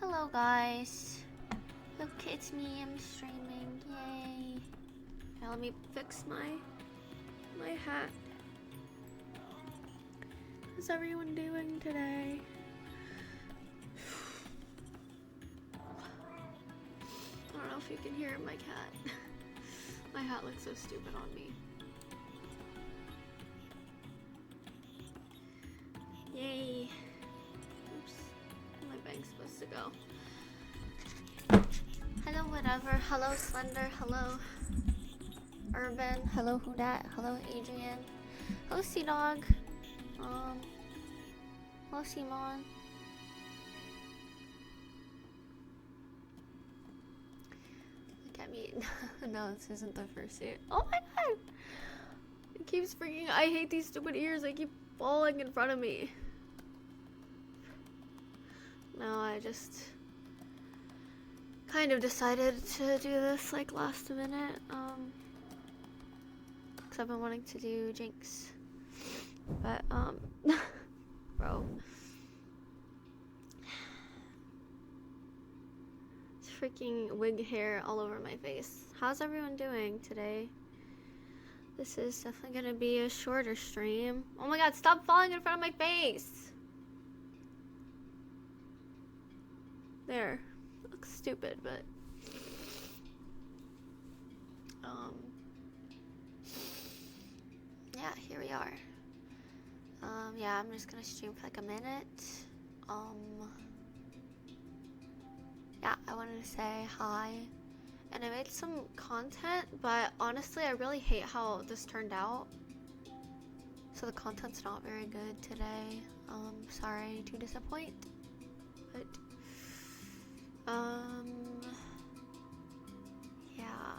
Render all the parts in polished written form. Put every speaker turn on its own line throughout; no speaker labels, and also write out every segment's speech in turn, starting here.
Hello guys. Look, it's me, I'm streaming. Yay. Now let me fix my hat. How's everyone doing today? I don't know if you can hear my cat. My hat looks so stupid on me. Yay. Oops. Where my bank's supposed to go. Hello, whatever. Hello, Slender. Hello, Urban. Hello, Who Dat. Hello, Adrian. Hello, Sea Dog. Hello, Simon. Look at me. No, this isn't the first suit. Oh my god! It keeps freaking. I hate these stupid ears. They keep falling in front of me. No, I just kind of decided to do this like last minute, because I've been wanting to do Jinx, but bro, it's freaking wig hair all over my face. How's everyone doing today? This is definitely gonna be a shorter stream. Oh my god, stop falling in front of my face! There. Looks stupid, but yeah, here we are. Yeah, I'm just gonna stream for like a minute. Yeah, I wanted to say hi. And I made some content, but honestly I really hate how this turned out. So the content's not very good today. Sorry to disappoint. But yeah,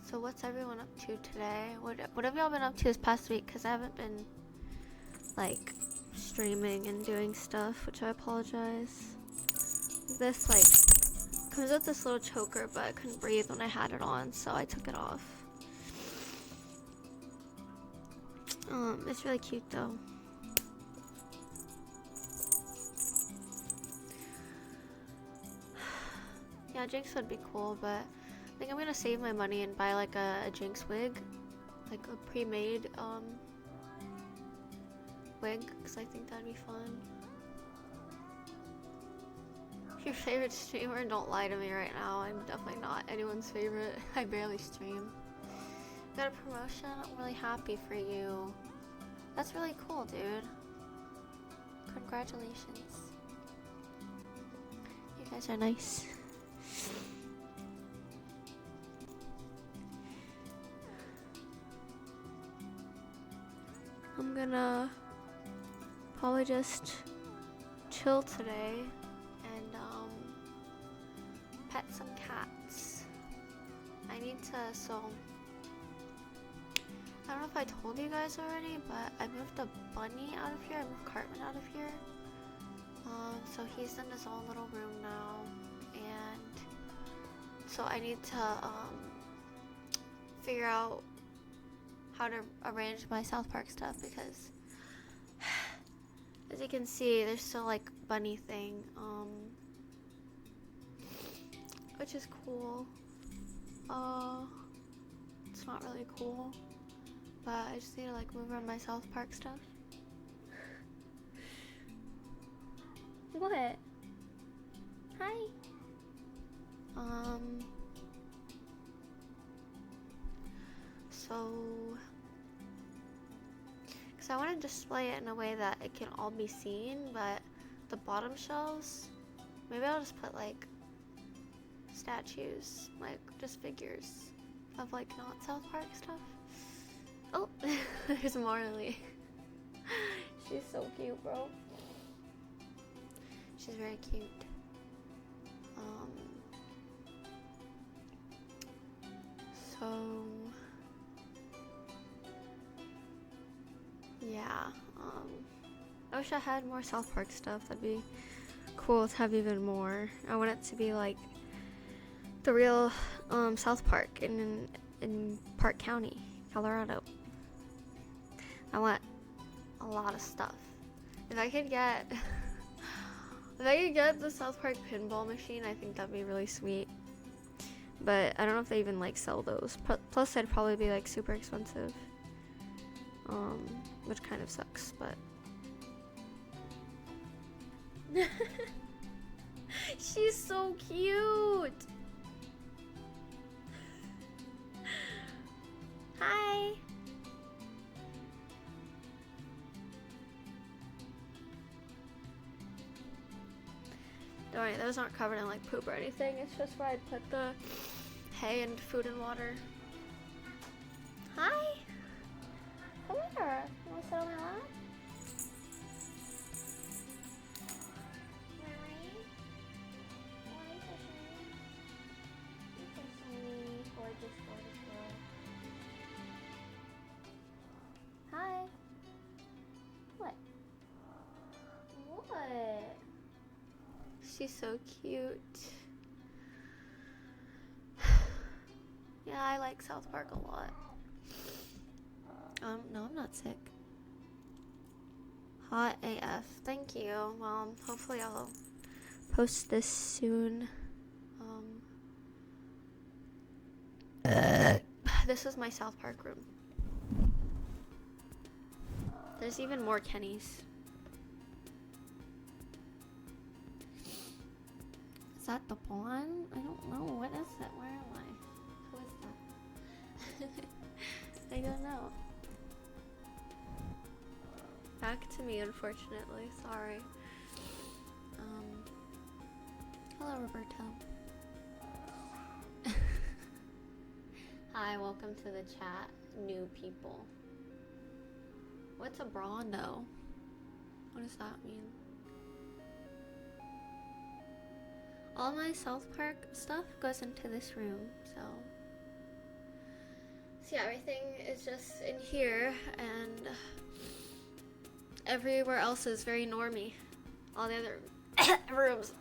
so what's everyone up to today? What have y'all been up to this past week? Because I haven't been like streaming and doing stuff, which I apologize. This like comes with this little choker, but I couldn't breathe when I had it on, so I took it off. It's really cute though. Yeah, Jinx would be cool, but I think I'm gonna save my money and buy like a Jinx wig, like a pre-made wig, because I think that'd be fun. Your favorite streamer? Don't lie to me right now. I'm definitely not anyone's favorite. I barely stream. Got a promotion? I'm really happy for you. That's really cool, dude. Congratulations. You guys are nice. I'm gonna probably just chill today and pet some cats. I need to, so I don't know if I told you guys already, but I moved the bunny out of here. I moved Cartman out of here. So he's in his own little room now, and so I need to figure out how to arrange my South Park stuff, because as you can see, there's still like bunny thing, which is cool. It's not really cool, but I just need to like move around my South Park stuff. What? Hi. So, because I want to display it in a way that it can all be seen, but the bottom shelves, maybe I'll just put like statues, like just figures of like not South Park stuff. Oh, there's Marley. She's so cute, bro. She's very cute. So yeah, I wish I had more South Park stuff. That'd be cool to have even more. I want it to be like the real South Park in Park County, Colorado. I want a lot of stuff. If I could get if I could get the South Park pinball machine, I think that'd be really sweet. But I don't know if they even like sell those. Plus they'd probably be like super expensive. Which kind of sucks, but she's so cute. Hi. Don't worry, those aren't covered in like poop or anything. It's just where I'd put the hay and food and water. Hi. Come here. You wanna sit on my lap? Gorgeous, gorgeous girl. Hi. What? What? She's so cute. Yeah, I like South Park a lot. No, I'm not sick. Hot AF. Thank you. Well, hopefully I'll post this soon. This is my South Park room. There's even more Kennys. Is that the pawn? I don't know. What is it? Where am I? Who is that? I don't know. Back to me, unfortunately. Sorry. Hello, Roberto. Hi, welcome to the chat, new people. What's a Brondo? What does that mean? All my South Park stuff goes into this room, so yeah, everything is just in here, and everywhere else is very normie. All the other rooms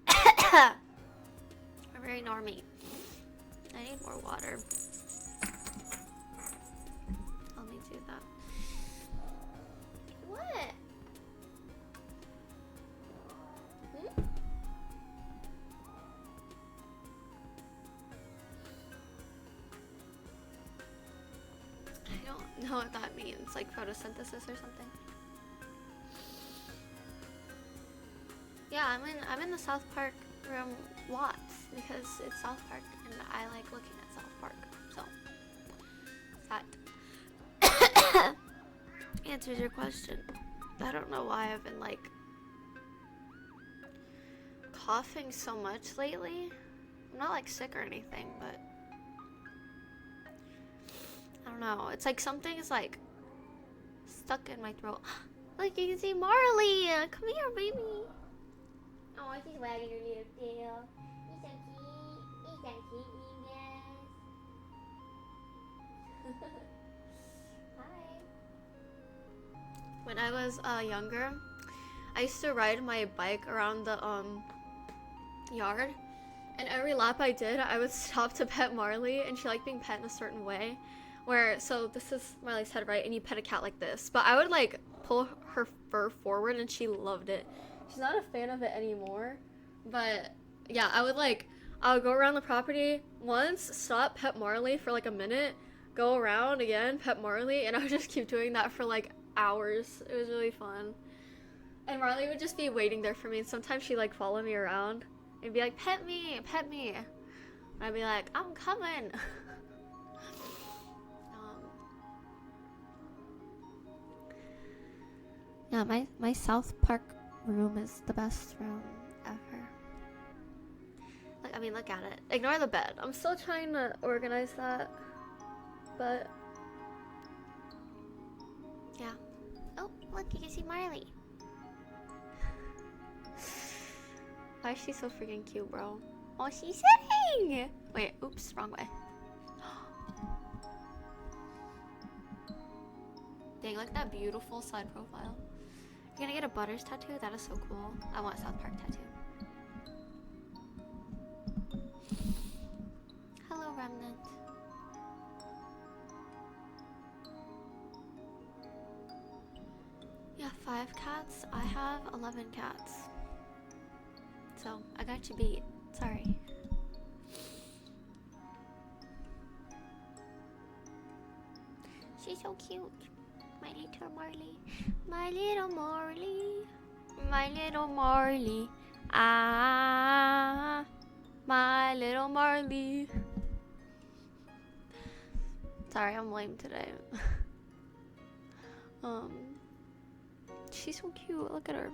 are very normie. I need more water. Let me do that. What? I don't know what that means. Like photosynthesis or something. Yeah, I'm in the South Park room lots because it's South Park and I like looking at South Park. So that answers your question. I don't know why I've been like coughing so much lately. I'm not like sick or anything, but I don't know. It's like something is like stuck in my throat. Look, you can see Marley. Come here, baby. Oh, she's wagging her little tail. He's so cute. He's so cute, yes. Hi. When I was younger, I used to ride my bike around the yard, and every lap I did, I would stop to pet Marley, and she liked being pet in a certain way. Where, so this is Marley's head, right? And you pet a cat like this. But I would like pull her fur forward, and she loved it. She's not a fan of it anymore, but yeah, I would go around the property once, stop, pet Marley for like a minute, go around again, pet Marley, and I would just keep doing that for like hours. It was really fun. And Marley would just be waiting there for me, and sometimes she'd like follow me around and be like, pet me, pet me. And I'd be like, I'm coming. Yeah, my South Park room is the best room ever. Like, I mean, look at it. Ignore the bed. I'm still trying to organize that, but yeah. Oh, look, you can see Marley. Why is she so freaking cute, bro? Oh, she's sitting! Wait, oops, wrong way. Dang, look at that beautiful side profile. You're gonna get a Butters tattoo? That is so cool. I want a South Park tattoo. Hello, Remnant. Yeah, 5 cats. I have 11 cats. So, I got you beat. Sorry. She's so cute. My little Marley. My little Marley. My little Marley. Ah. My little Marley. Sorry, I'm lame today. She's so cute. Look at her.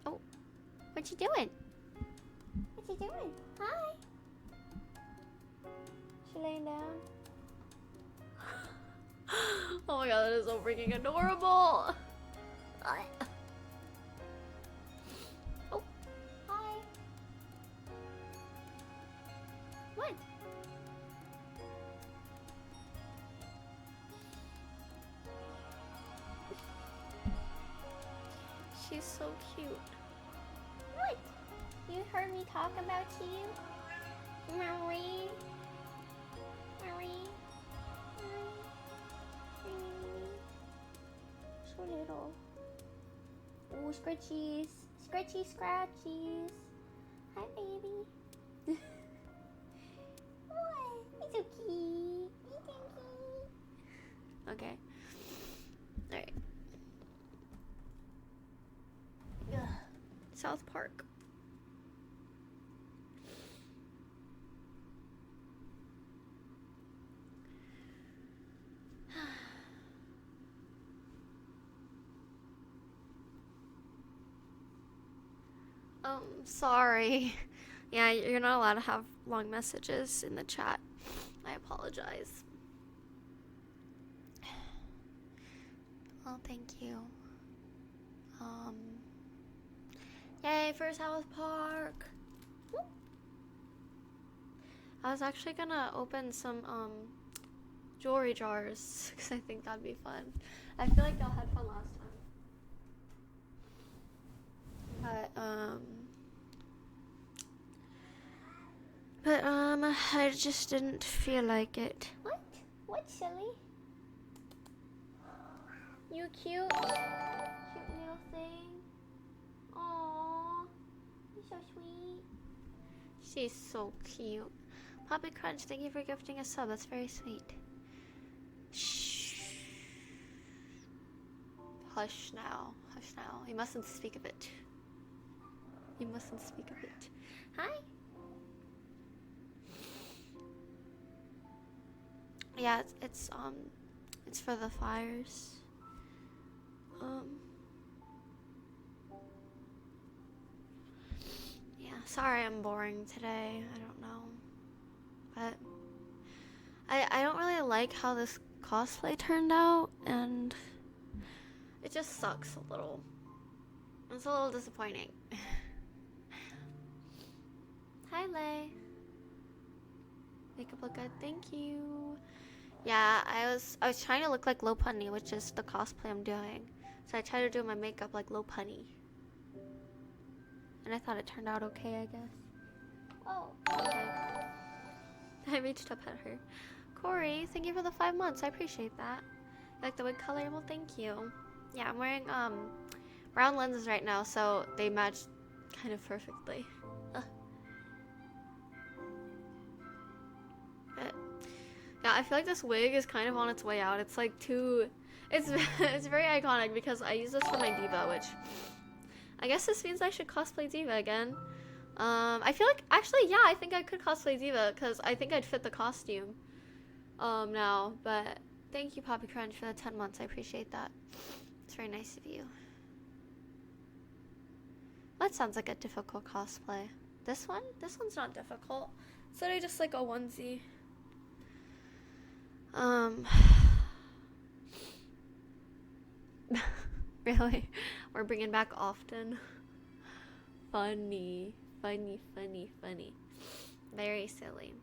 Oh, what you doing? What you doing? Hi. She laying down. Oh my god, that is so freaking adorable. Oh, hi. What? She's so cute. What? You heard me talk about you? Marie? Marie? So little. Oh, scratchies. Scratchy scratchies. Hi, baby. Oh, he's so cute. He's so cute. Okay. Alright. South Park. Sorry. Yeah, you're not allowed to have long messages in the chat. I apologize. Well, thank you. Yay for South Park. Whoop. I was actually gonna open some jewelry jars because I think that'd be fun. I feel like y'all had fun last time. But I just didn't feel like it. What? What, silly? You cute? Cute little thing. Aww. You're so sweet. She's so cute. Poppy Crunch, thank you for gifting a sub. That's very sweet. Shh. Hush now. Hush now. You mustn't speak of it. You mustn't speak of it. Hi. Yeah, it's for the fires. Yeah, sorry I'm boring today. I don't know. But I don't really like how this cosplay turned out, and it just sucks a little. It's a little disappointing. Hi, Lay. Makeup look good, thank you. Yeah, I was trying to look like Lopunny, which is the cosplay I'm doing. So I tried to do my makeup like Lopunny. And I thought it turned out okay, I guess. Oh, okay. I reached up at her. Corey, thank you for the 5 months. I appreciate that. You like the wig color? Well, thank you. Yeah, I'm wearing brown lenses right now, so they match kind of perfectly. But yeah, I feel like this wig is kind of on its way out. It's like it's very iconic because I use this for my diva, which I guess this means I should cosplay diva again. I feel like actually, yeah, I think I could cosplay diva because I think I'd fit the costume now. But thank you, Poppy Crunch, for the 10 months. I appreciate that. It's very nice of you. That sounds like a difficult cosplay. This one's not difficult. It's literally just like a onesie. Really? We're bringing back often. Funny. Very silly.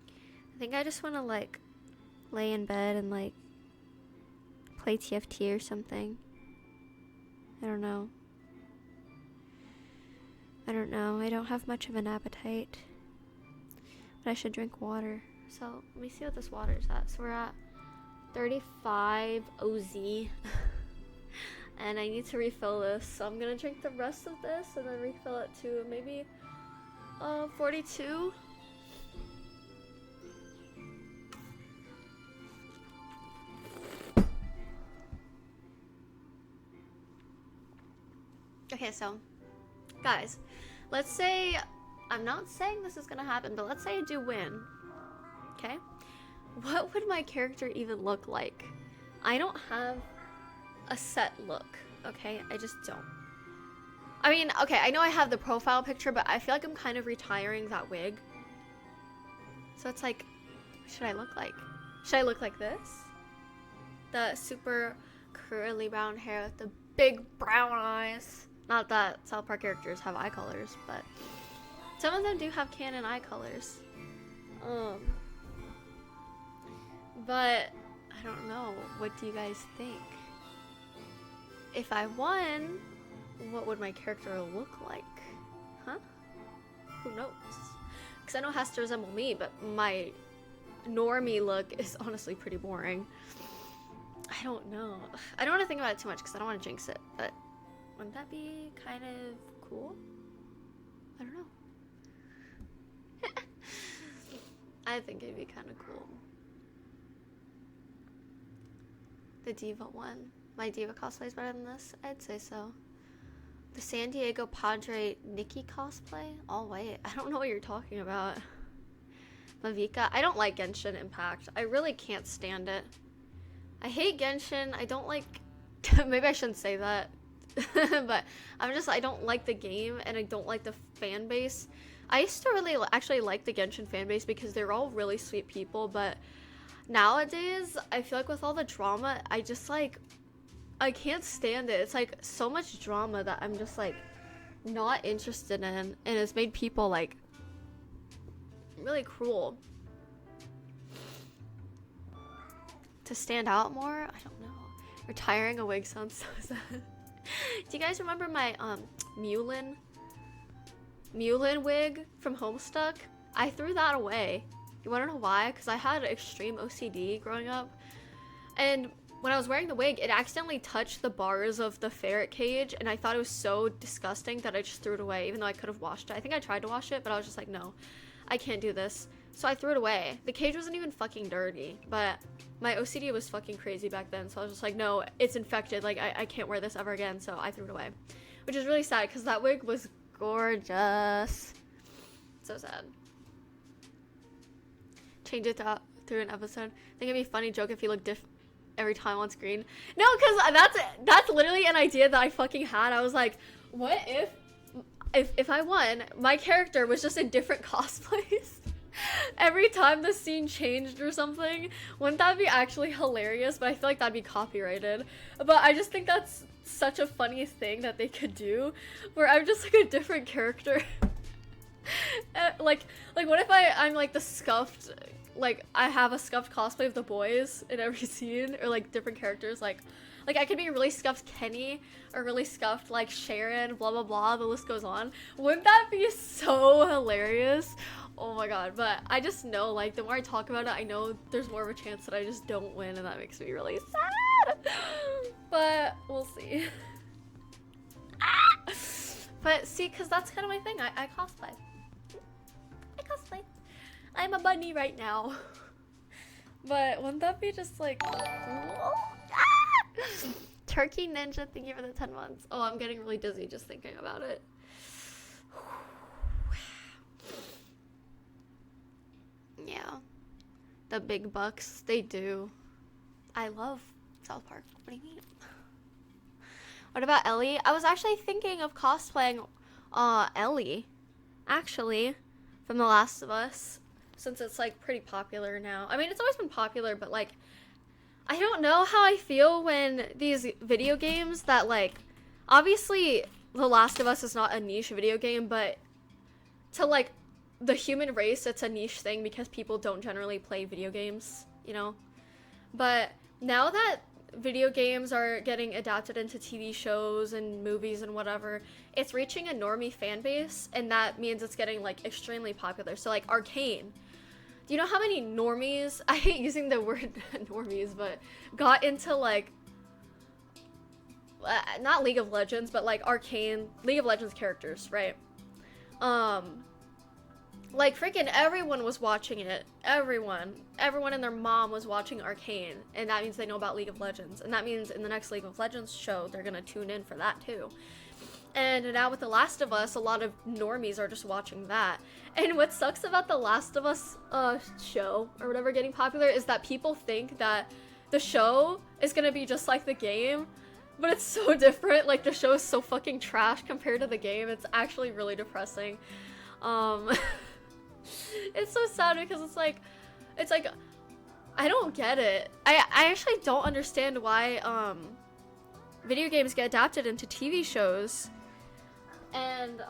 I think I just want to like lay in bed and like play TFT or something. I don't know. I don't know. I don't have much of an appetite. But I should drink water. So let me see what this water is at. So we're at 35 OZ. And I need to refill this. So I'm gonna drink the rest of this and then refill it to maybe 42. Okay, so guys, let's say, I'm not saying this is gonna happen, but let's say I do win. Okay? What would my character even look like? I don't have a set look, okay? I just don't. I mean, okay, I know I have the profile picture, but I feel like I'm kind of retiring that wig. So it's like, what should I look like? Should I look like this? The super curly brown hair with the big brown eyes. Not that South Park characters have eye colors, but some of them do have canon eye colors. But I don't know. What do you guys think? If I won, what would my character look like? Huh? Who knows? Because I know it has to resemble me, but my normie look is honestly pretty boring. I don't know. I don't want to think about it too much because I don't want to jinx it, but wouldn't that be kind of cool? I don't know. I think it'd be kind of cool. The Diva one. My Diva cosplay is better than this? I'd say so. The San Diego Padre Nikki cosplay? Oh wait, I don't know what you're talking about. Mavika. I don't like Genshin Impact. I really can't stand it. I hate Genshin. I don't like... Maybe I shouldn't say that. But I don't like the game and I don't like the fan base. I used to really actually like the Genshin fan base because they're all really sweet people, but nowadays I feel like with all the drama, I just like, I can't stand it. It's like so much drama that I'm just like not interested in, and it's made people like really cruel. To stand out more? I don't know. Retiring a wig sounds so sad. Do you guys remember my Mulin wig from Homestuck? I threw that away. You wanna know why? Because I had extreme OCD growing up, and when I was wearing the wig, it accidentally touched the bars of the ferret cage, and I thought it was so disgusting that I just threw it away, even though I could have washed it. I think I tried to wash it, but I was just like, no, I can't do this. So I threw it away. The cage wasn't even fucking dirty, but my OCD was fucking crazy back then, so I was just like, no, it's infected, like, I can't wear this ever again, so I threw it away. Which is really sad, because that wig was gorgeous. So sad. Change it through an episode. I think it'd be a funny joke if you look different every time on screen. No, because that's literally an idea that I fucking had. I was like, what if I won, my character was just in different cosplays every time the scene changed or something? Wouldn't that be actually hilarious? But I feel like that'd be copyrighted. But I just think that's such a funny thing that they could do, where I'm just like a different character. like what if I'm like the scuffed, like I have a scuffed cosplay of the boys in every scene, or like different characters, like I could be really scuffed Kenny, or really scuffed like Sharon, blah blah blah, the list goes on. Wouldn't that be so hilarious? Oh my god. But I just know, like, the more I talk about it, I know there's more of a chance that I just don't win, and that makes me really sad. But we'll see. But see, because that's kind of my thing. I cosplay. I cosplay. I'm a bunny right now. But wouldn't that be just like... Turkey Ninja, thank you for the 10 months. Oh, I'm getting really dizzy just thinking about it. Yeah. The big bucks, they do. I love South Park. What do you mean? What about Ellie? I was actually thinking of cosplaying Ellie, actually, from The Last of Us, since it's like pretty popular now. I mean, it's always been popular, but like, I don't know how I feel when these video games that, like, obviously The Last of Us is not a niche video game, but to like the human race, it's a niche thing because people don't generally play video games, you know? But now that video games are getting adapted into TV shows and movies and whatever, it's reaching a normie fan base, and that means it's getting like extremely popular. So like Arcane. Do you know how many normies, I hate using the word normies, but got into like, not League of Legends, but like Arcane, League of Legends characters, right? Like freaking everyone was watching it. Everyone and their mom was watching Arcane, and that means they know about League of Legends, and that means in the next League of Legends show, they're gonna tune in for that too. And now with The Last of Us, a lot of normies are just watching that. And what sucks about The Last of Us show, or whatever, getting popular, is that people think that the show is gonna be just like the game, but it's so different. Like, the show is so fucking trash compared to the game. It's actually really depressing. It's so sad because it's like, I don't get it. I actually don't understand why, video games get adapted into TV shows. And,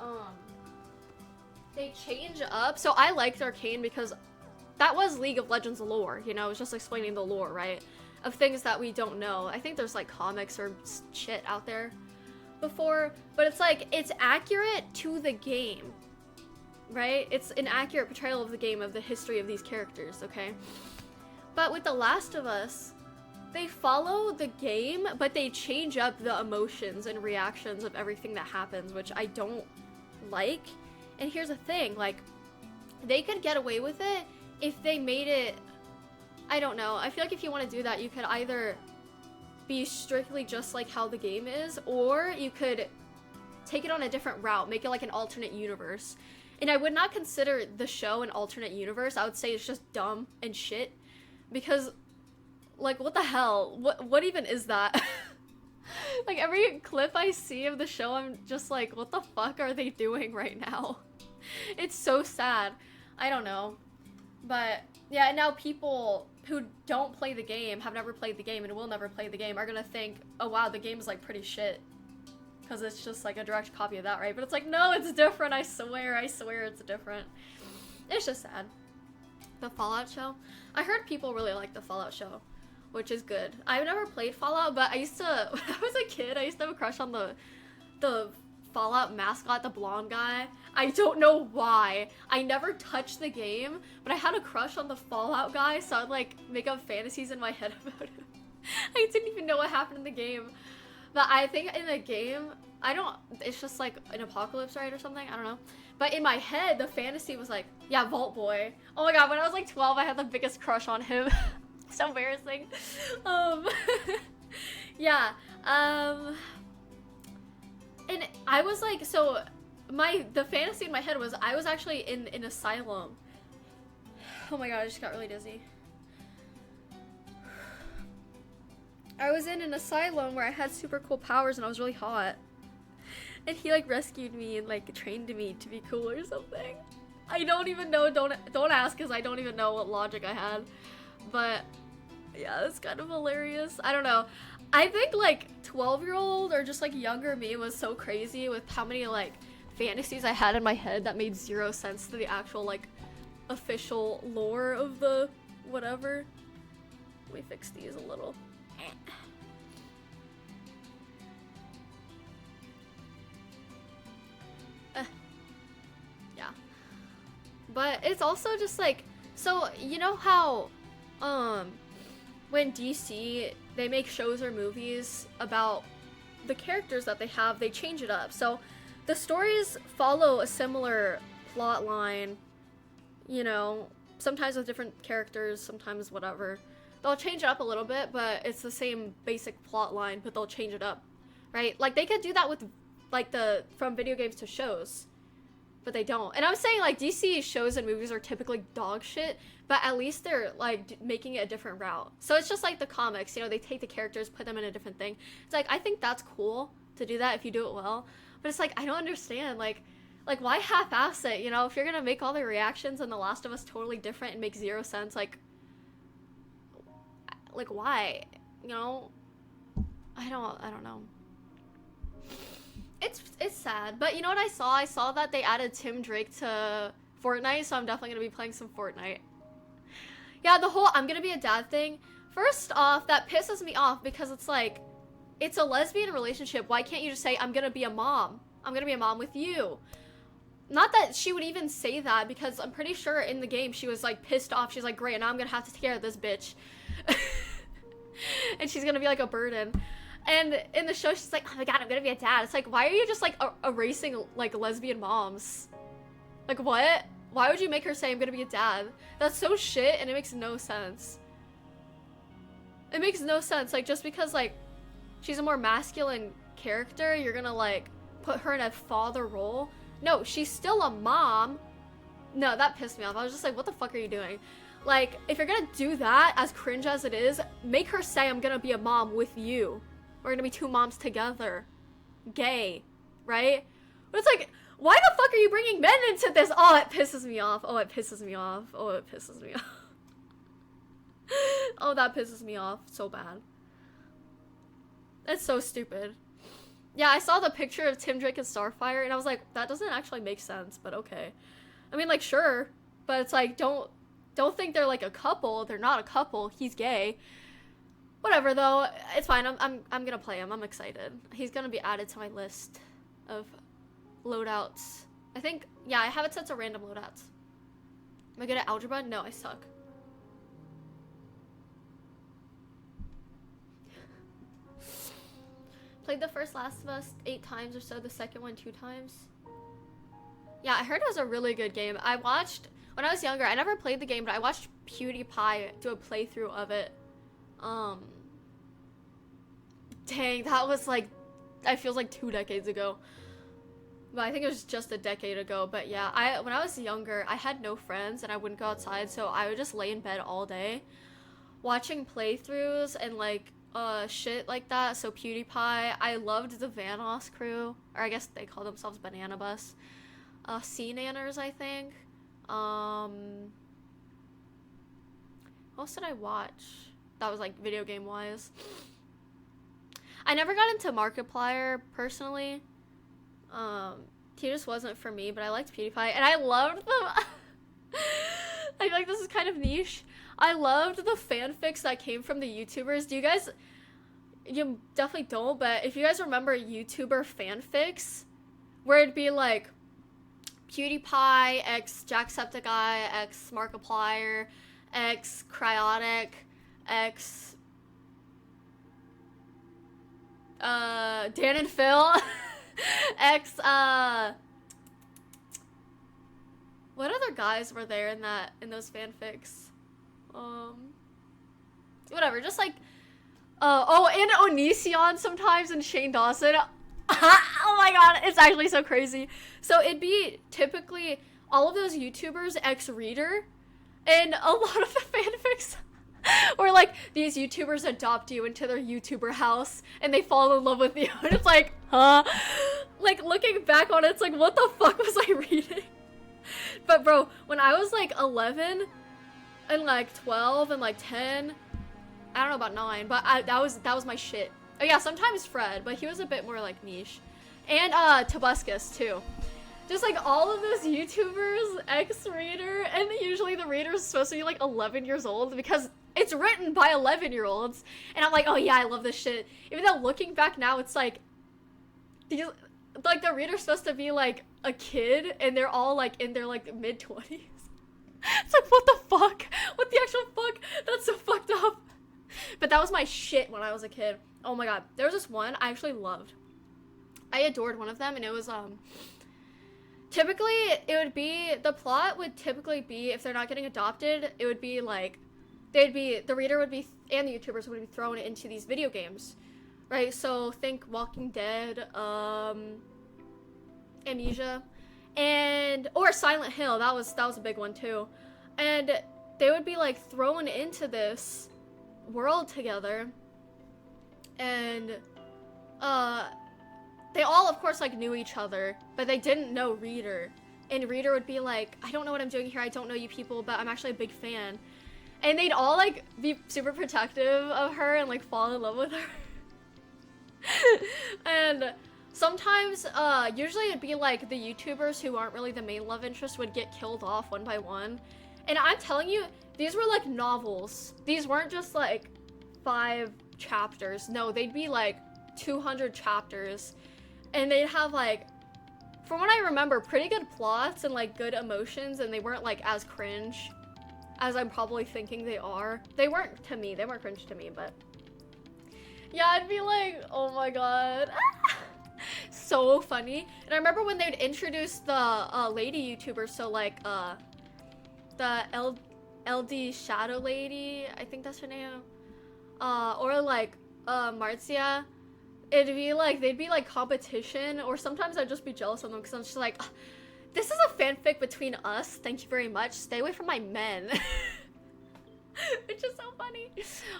they change up. So I liked Arcane because that was League of Legends lore, you know, it was just explaining the lore, right? Of things that we don't know. I think there's like comics or shit out there before, but it's like, it's accurate to the game, right? It's an accurate portrayal of the game, of the history of these characters, okay? But with The Last of Us, they follow the game, but they change up the emotions and reactions of everything that happens, which I don't like. And here's the thing, like, they could get away with it if they made it, I don't know, I feel like if you want to do that, you could either be strictly just like how the game is, or you could take it on a different route, make it like an alternate universe. And I would not consider the show an alternate universe. I would say it's just dumb and shit, because like, what the hell? What even is that? Like, every clip I see of the show, I'm just like, what the fuck are they doing right now? It's so sad. I don't know. But, yeah, now people who don't play the game, have never played the game, and will never play the game, are gonna think, oh wow, the game's like pretty shit. Because it's just like a direct copy of that, right? But it's like, no, it's different, I swear it's different. It's just sad. The Fallout show? I heard people really like the Fallout show, which is good. I've never played Fallout, but I used to, when I was a kid, I used to have a crush on the Fallout mascot, the blonde guy. I don't know why. I never touched the game, but I had a crush on the Fallout guy, so I'd like make up fantasies in my head about him. I didn't even know what happened in the game. But I think in the game, it's just like an apocalypse, right, or something? I don't know. But in my head, the fantasy was like, yeah, Vault Boy. Oh my god, when I was like 12, I had the biggest crush on him. So embarrassing. Yeah, and I was like, so the fantasy in my head was I was actually in an asylum. Oh my god, I just got really dizzy. I was in an asylum where I had super cool powers and I was really hot. And he like rescued me and like trained me to be cool or something. I don't even know, don't ask, because I don't even know what logic I had. But yeah, it's kind of hilarious. I don't know. I think like 12-year-old or just like younger me was so crazy with how many like fantasies I had in my head that made zero sense to the actual like official lore of the whatever. Let me fix these a little. Yeah. But it's also just like, so you know how when DC, they make shows or movies about the characters that they have, they change it up. So the stories follow a similar plot line, you know, sometimes with different characters, sometimes whatever. They'll change it up a little bit, but it's the same basic plot line, but they'll change it up, right? Like, they could do that with, like, from video games to shows, but they don't. And I was saying, like, DC shows and movies are typically dog shit, but at least they're, like, making it a different route. So it's just like the comics, you know, they take the characters, put them in a different thing. It's like, I think that's cool to do that if you do it well, but it's like, I don't understand, like, why half-ass it, you know? If you're gonna make all the reactions in The Last of Us totally different and make zero sense, like, why? You know? I don't know. It's sad, but you know what I saw? I saw that they added Tim Drake to Fortnite, so I'm definitely gonna be playing some Fortnite. Yeah, the whole I'm gonna be a dad thing, First off, that pisses me off because it's like, it's a lesbian relationship. Why can't you just say, I'm gonna be a mom? I'm gonna be a mom with you. Not that she would even say that, because I'm pretty sure in the game she was like pissed off. She's like, great, now I'm gonna have to take care of this bitch. And she's gonna be like a burden. And in the show she's like, oh my god, I'm gonna be a dad. It's like, why are you just like erasing like lesbian moms? Like what? Why would you make her say I'm gonna be a dad? That's so shit, and it makes no sense. It makes no sense. Like, just because like she's a more masculine character, you're gonna like put her in a father role. No, she's still a mom. No, that pissed me off. I was just like, what the fuck are you doing? Like, if you're gonna do that, as cringe as it is, make her say I'm gonna be a mom with you. We're gonna be two moms together. Gay, right? But it's like, why the fuck are you bringing men into this? Oh, it pisses me off. Oh, it pisses me off. Oh, it pisses me off. Oh, that pisses me off so bad. It's so stupid. Yeah, I saw the picture of Tim Drake and Starfire, and I was like, that doesn't actually make sense, but okay. I mean, like, sure, but it's like, don't think they're like a couple. They're not a couple. He's gay. Whatever, though. It's fine. I'm gonna play him. I'm excited. He's gonna be added to my list of loadouts. I think, yeah, I have it set to random loadouts. Am I good at algebra? No, I suck. Played the first Last of Us 8 times or so, the second one 2 times. Yeah, I heard it was a really good game. I watched, when I was younger, I never played the game, but I watched PewDiePie do a playthrough of it. Dang, that was like, I feel like 2 decades ago. But I think it was just a decade ago. But yeah, when I was younger, I had no friends and I wouldn't go outside, so I would just lay in bed all day watching playthroughs and like shit like that. So PewDiePie, I loved the Vanoss crew, or I guess they call themselves Banana Bus. C-Nanners, I think. What else did I watch that was like video game wise? I never got into Markiplier personally. He just wasn't for me, but I liked PewDiePie and I loved them. I feel like this is kind of niche. I loved the fanfics that came from the YouTubers. Do you guys, you definitely don't, but if you guys remember YouTuber fanfics, where it'd be like PewDiePie x Jacksepticeye x Markiplier x Cryotic x Dan and Phil x what other guys were there in those fanfics? Whatever, just like oh, and Onision sometimes, and Shane Dawson. Oh my god, it's actually so crazy. So it'd be typically all of those YouTubers ex-reader, and a lot of the fanfics were like, these YouTubers adopt you into their YouTuber house and they fall in love with you. And it's like, huh? Like, looking back on it, it's like, what the fuck was I reading? But bro, when I was like 11 and like 12 and like 10, I don't know about 9, but that was my shit. Oh yeah, sometimes Fred, but he was a bit more like niche. And Tobuscus too. Just like all of those YouTubers, ex-reader, and usually the reader is supposed to be like 11 years old because it's written by 11-year-olds. And I'm like, oh yeah, I love this shit. Even though looking back now, it's like, these, like the reader's supposed to be like a kid and they're all like in their like mid-20s. It's like, what the fuck? What the actual fuck? That's so fucked up. But that was my shit when I was a kid. Oh my god, there was this one I actually loved. I adored one of them, and it was typically it would be, the plot would typically be, if they're not getting adopted, it would be like the reader would be, and the YouTubers would be thrown into these video games, right? So think Walking Dead, Amnesia, or Silent Hill. That was a big one too. And they would be like thrown into this world together, and they all of course like knew each other, but they didn't know Reader, and Reader would be like, I don't know what I'm doing here, I don't know you people, but I'm actually a big fan. And they'd all like be super protective of her and like fall in love with her. And sometimes usually it'd be like the YouTubers who aren't really the main love interest would get killed off one by one. And I'm telling you, these were like novels. These weren't just like
5 chapters. No, they'd be like 200 chapters. And they'd have like, from what I remember, pretty good plots and like good emotions, and they weren't like as cringe as I'm probably thinking they are. They weren't to me, they weren't cringe to me, but yeah, I'd be like, oh my god. So funny. And I remember when they'd introduce the lady YouTubers, so like the LD Shadow Lady, I think that's her name, or like Marzia. It'd be like, they'd be like competition, or sometimes I'd just be jealous of them because I'm just like, this is a fanfic between us, thank you very much, stay away from my men. Which is so funny.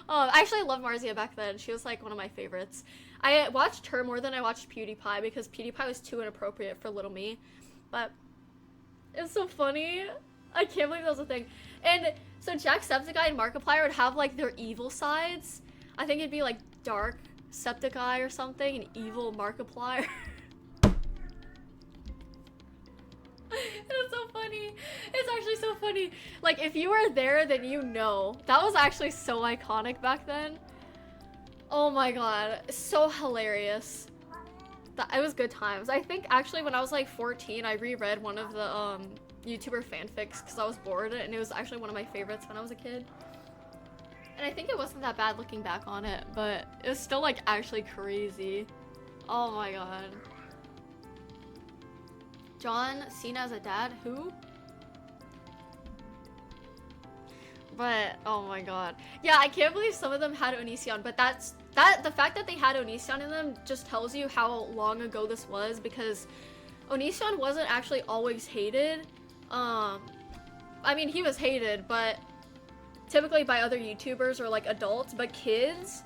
I actually loved Marzia back then. She was like one of my favorites. I watched her more than I watched PewDiePie because PewDiePie was too inappropriate for little me. But it's so funny. I can't believe that was a thing. And so Jacksepticeye and Markiplier would have like their evil sides. I think it'd be like Dark Septiceye or something, and evil Markiplier. It's so funny. It's actually so funny. Like, if you were there, then you know. That was actually so iconic back then. Oh my god. So hilarious. It was good times. I think actually when I was like 14, I reread one of the YouTuber fanfics because I was bored, and it was actually one of my favorites when I was a kid. And I think it wasn't that bad looking back on it, but it was still like actually crazy. Oh my god. John Cena as a dad? Who? But oh my god. Yeah, I can't believe some of them had Onision, but the fact that they had Onision in them just tells you how long ago this was, because Onision wasn't actually always hated. I mean, he was hated, but typically by other YouTubers or like adults, but kids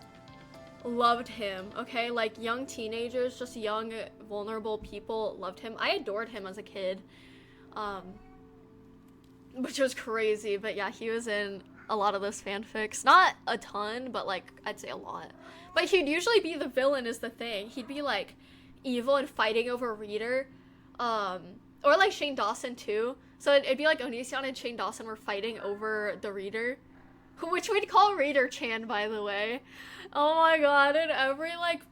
loved him, okay? Like young teenagers, just young vulnerable people loved him. I adored him as a kid, which was crazy. But yeah, he was in a lot of those fanfics, not a ton, but like I'd say a lot. But he'd usually be the villain is the thing. He'd be like evil and fighting over Reader, or like Shane Dawson too. So it'd be like Onision and Shane Dawson were fighting over the Reader, which we'd call Reader Chan, by the way. Oh my god, in every like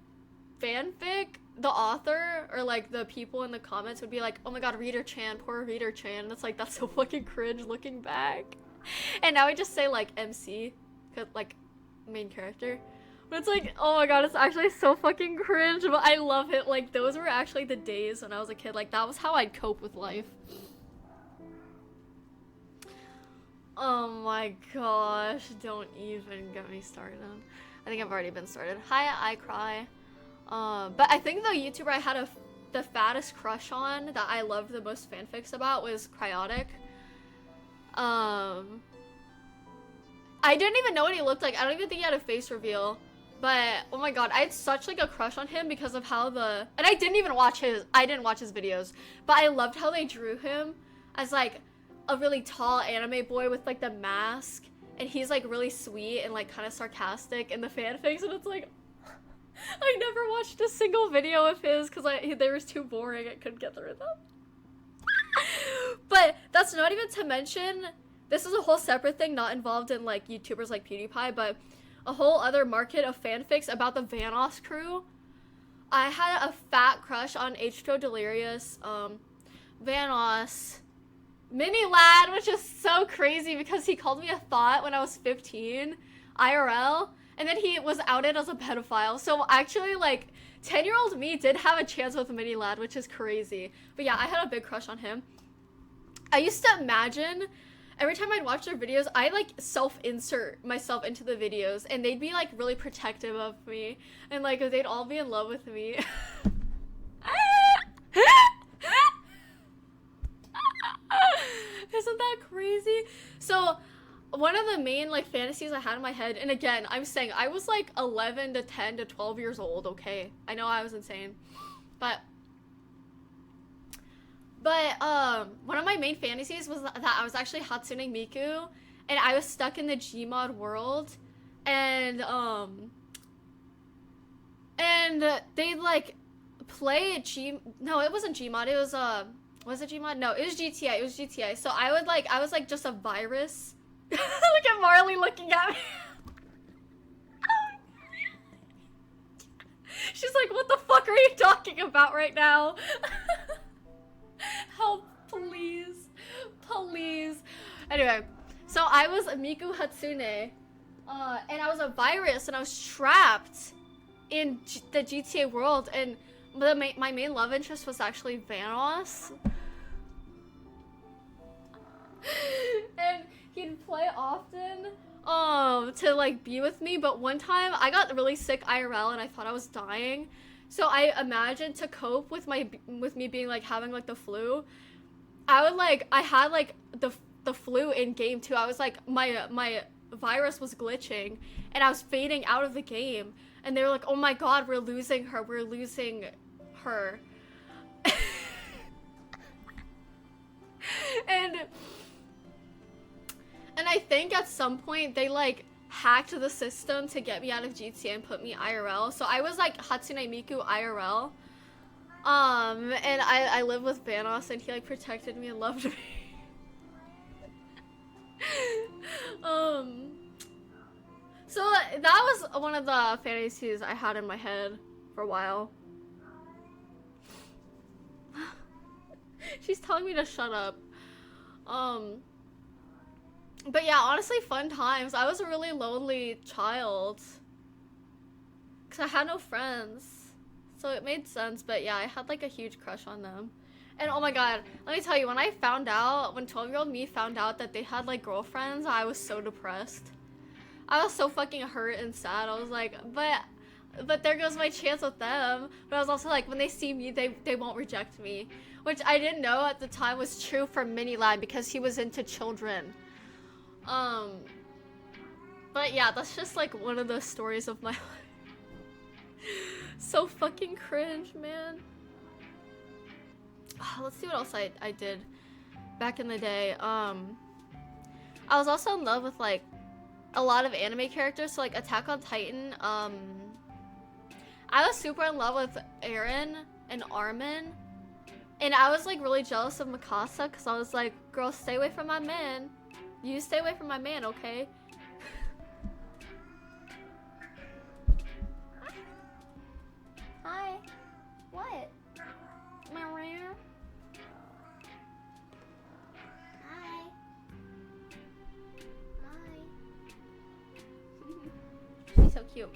fanfic, the author or like the people in the comments would be like, oh my god, Reader Chan, poor Reader Chan. And it's like, that's so fucking cringe looking back. And now we just say like MC, like main character. But it's like, oh my god, it's actually so fucking cringe, but I love it. Like, those were actually the days when I was a kid. Like, that was how I'd cope with life. Oh my gosh, don't even get me started on. I think I've already been started. Hi, I Cry. But I think the YouTuber I had the fattest crush on that I loved the most fanfics about was Cryotic. I didn't even know what he looked like. I don't even think he had a face reveal. But oh my god, I had such like a crush on him because of how and I didn't watch his videos, but I loved how they drew him as like a really tall anime boy with like the mask, and he's like really sweet and like kind of sarcastic in the fanfics, and it's like I never watched a single video of his because they were too boring. I couldn't get through them. But that's not even to mention, this is a whole separate thing, not involved in like YouTubers like PewDiePie, but a whole other market of fanfics about the Vanoss crew. I had a fat crush on H2O Delirious, Vanoss, Mini Lad, which is so crazy because he called me a thought when I was 15, IRL, and then he was outed as a pedophile. So actually, like, 10-year-old me did have a chance with Mini Lad, which is crazy. But yeah, I had a big crush on him. I used to imagine every time I'd watch their videos, I like self-insert myself into the videos, and they'd be like really protective of me, and like they'd all be in love with me. Isn't that crazy? So one of the main like fantasies I had in my head, and again, I'm saying I was like 11 to 10 to 12 years old, okay? I know I was insane. But one of my main fantasies was that I was actually Hatsune Miku, and I was stuck in the Gmod world, and they'd like play no, it wasn't Gmod, it was it Gmod? No, it was GTA, so I was like just a virus. Look at Marley looking at me. She's like, what the fuck are you talking about right now? Help, please. Please. Anyway, so I was Miku Hatsune, and I was a virus, and I was trapped in the GTA world, and my main love interest was actually Vanoss. And he'd play often to like be with me, but one time I got really sick IRL and I thought I was dying, so I imagined to cope with me being like having like the flu. I had like the flu in game too. I was like, my virus was glitching and I was fading out of the game, and they were like, oh my god, we're losing her. And I think at some point they like hacked the system to get me out of GTA and put me IRL. So I was like Hatsune Miku IRL. And I lived with Vanoss, and he like protected me and loved me. So that was one of the fantasies I had in my head for a while. She's telling me to shut up. But yeah, honestly, fun times. I was a really lonely child, because I had no friends, so it made sense. But yeah, I had like a huge crush on them. And oh my god, let me tell you, when 12-year-old me found out that they had like girlfriends, I was so depressed. I was so fucking hurt and sad. I was like, but there goes my chance with them. But I was also like, when they see me, they won't reject me. Which I didn't know at the time was true for Minilad, because he was into children. But yeah, that's just like one of the stories of my life. So fucking cringe, man. Let's see what else I did back in the day. I was also in love with like a lot of anime characters, so like Attack on Titan. I was super in love with Eren and Armin, and I was like really jealous of Mikasa, because I was like, girl, stay away from my man. You stay away from my man, okay? Hi. What? Maria? Hi. Hi. She's so cute.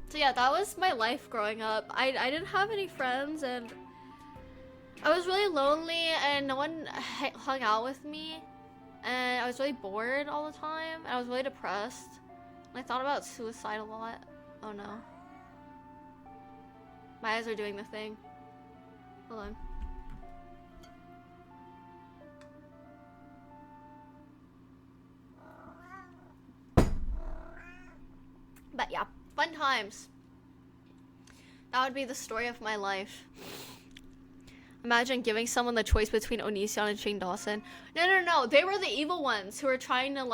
So yeah, that was my life growing up. I didn't have any friends, and I was really lonely, and no one hung out with me, and I was really bored all the time, and I was really depressed, and I thought about suicide a lot. Oh no. My eyes are doing the thing. Hold on. But yeah, fun times. That would be the story of my life. Imagine giving someone the choice between Onision and Shane Dawson. No. They were the evil ones who were trying to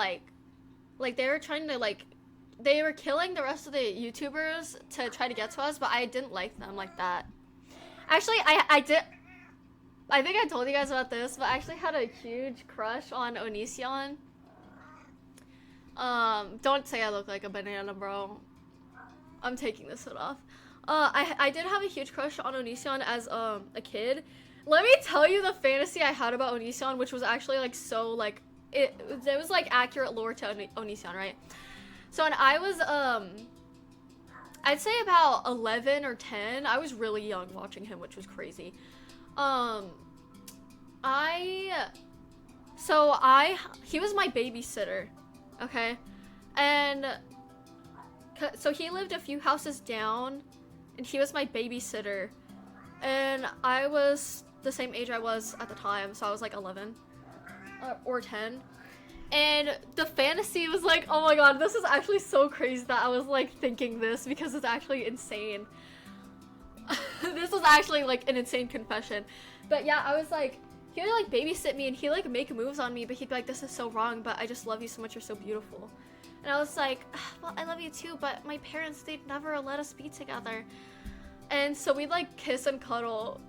they were killing the rest of the YouTubers to try to get to us, but I didn't like them like that. Actually, I think I told you guys about this, but I actually had a huge crush on Onision. Don't say I look like a banana, bro. I'm taking this hood off. I did have a huge crush on Onision as a kid. Let me tell you the fantasy I had about Onision, which was actually like so like it was like accurate lore to Onision, right? So when I was I'd say about 11 or 10. I was really young watching him, which was crazy. He was my babysitter, okay? And so he lived a few houses down, and he was my babysitter. And I was the same age I was at the time, so I was like 11 or 10. And the fantasy was like, oh my god, this is actually so crazy that I was like thinking this, because it's actually insane. This was actually like an insane confession. But yeah, I was like, he would like babysit me, and he'd like make moves on me, but he'd be like, this is so wrong, but I just love you so much, you're so beautiful. And I was like, well, I love you too, but my parents, they'd never let us be together. And so we'd like kiss and cuddle.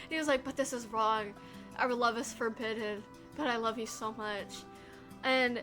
He was like, but this is wrong. Our love is forbidden, but I love you so much. And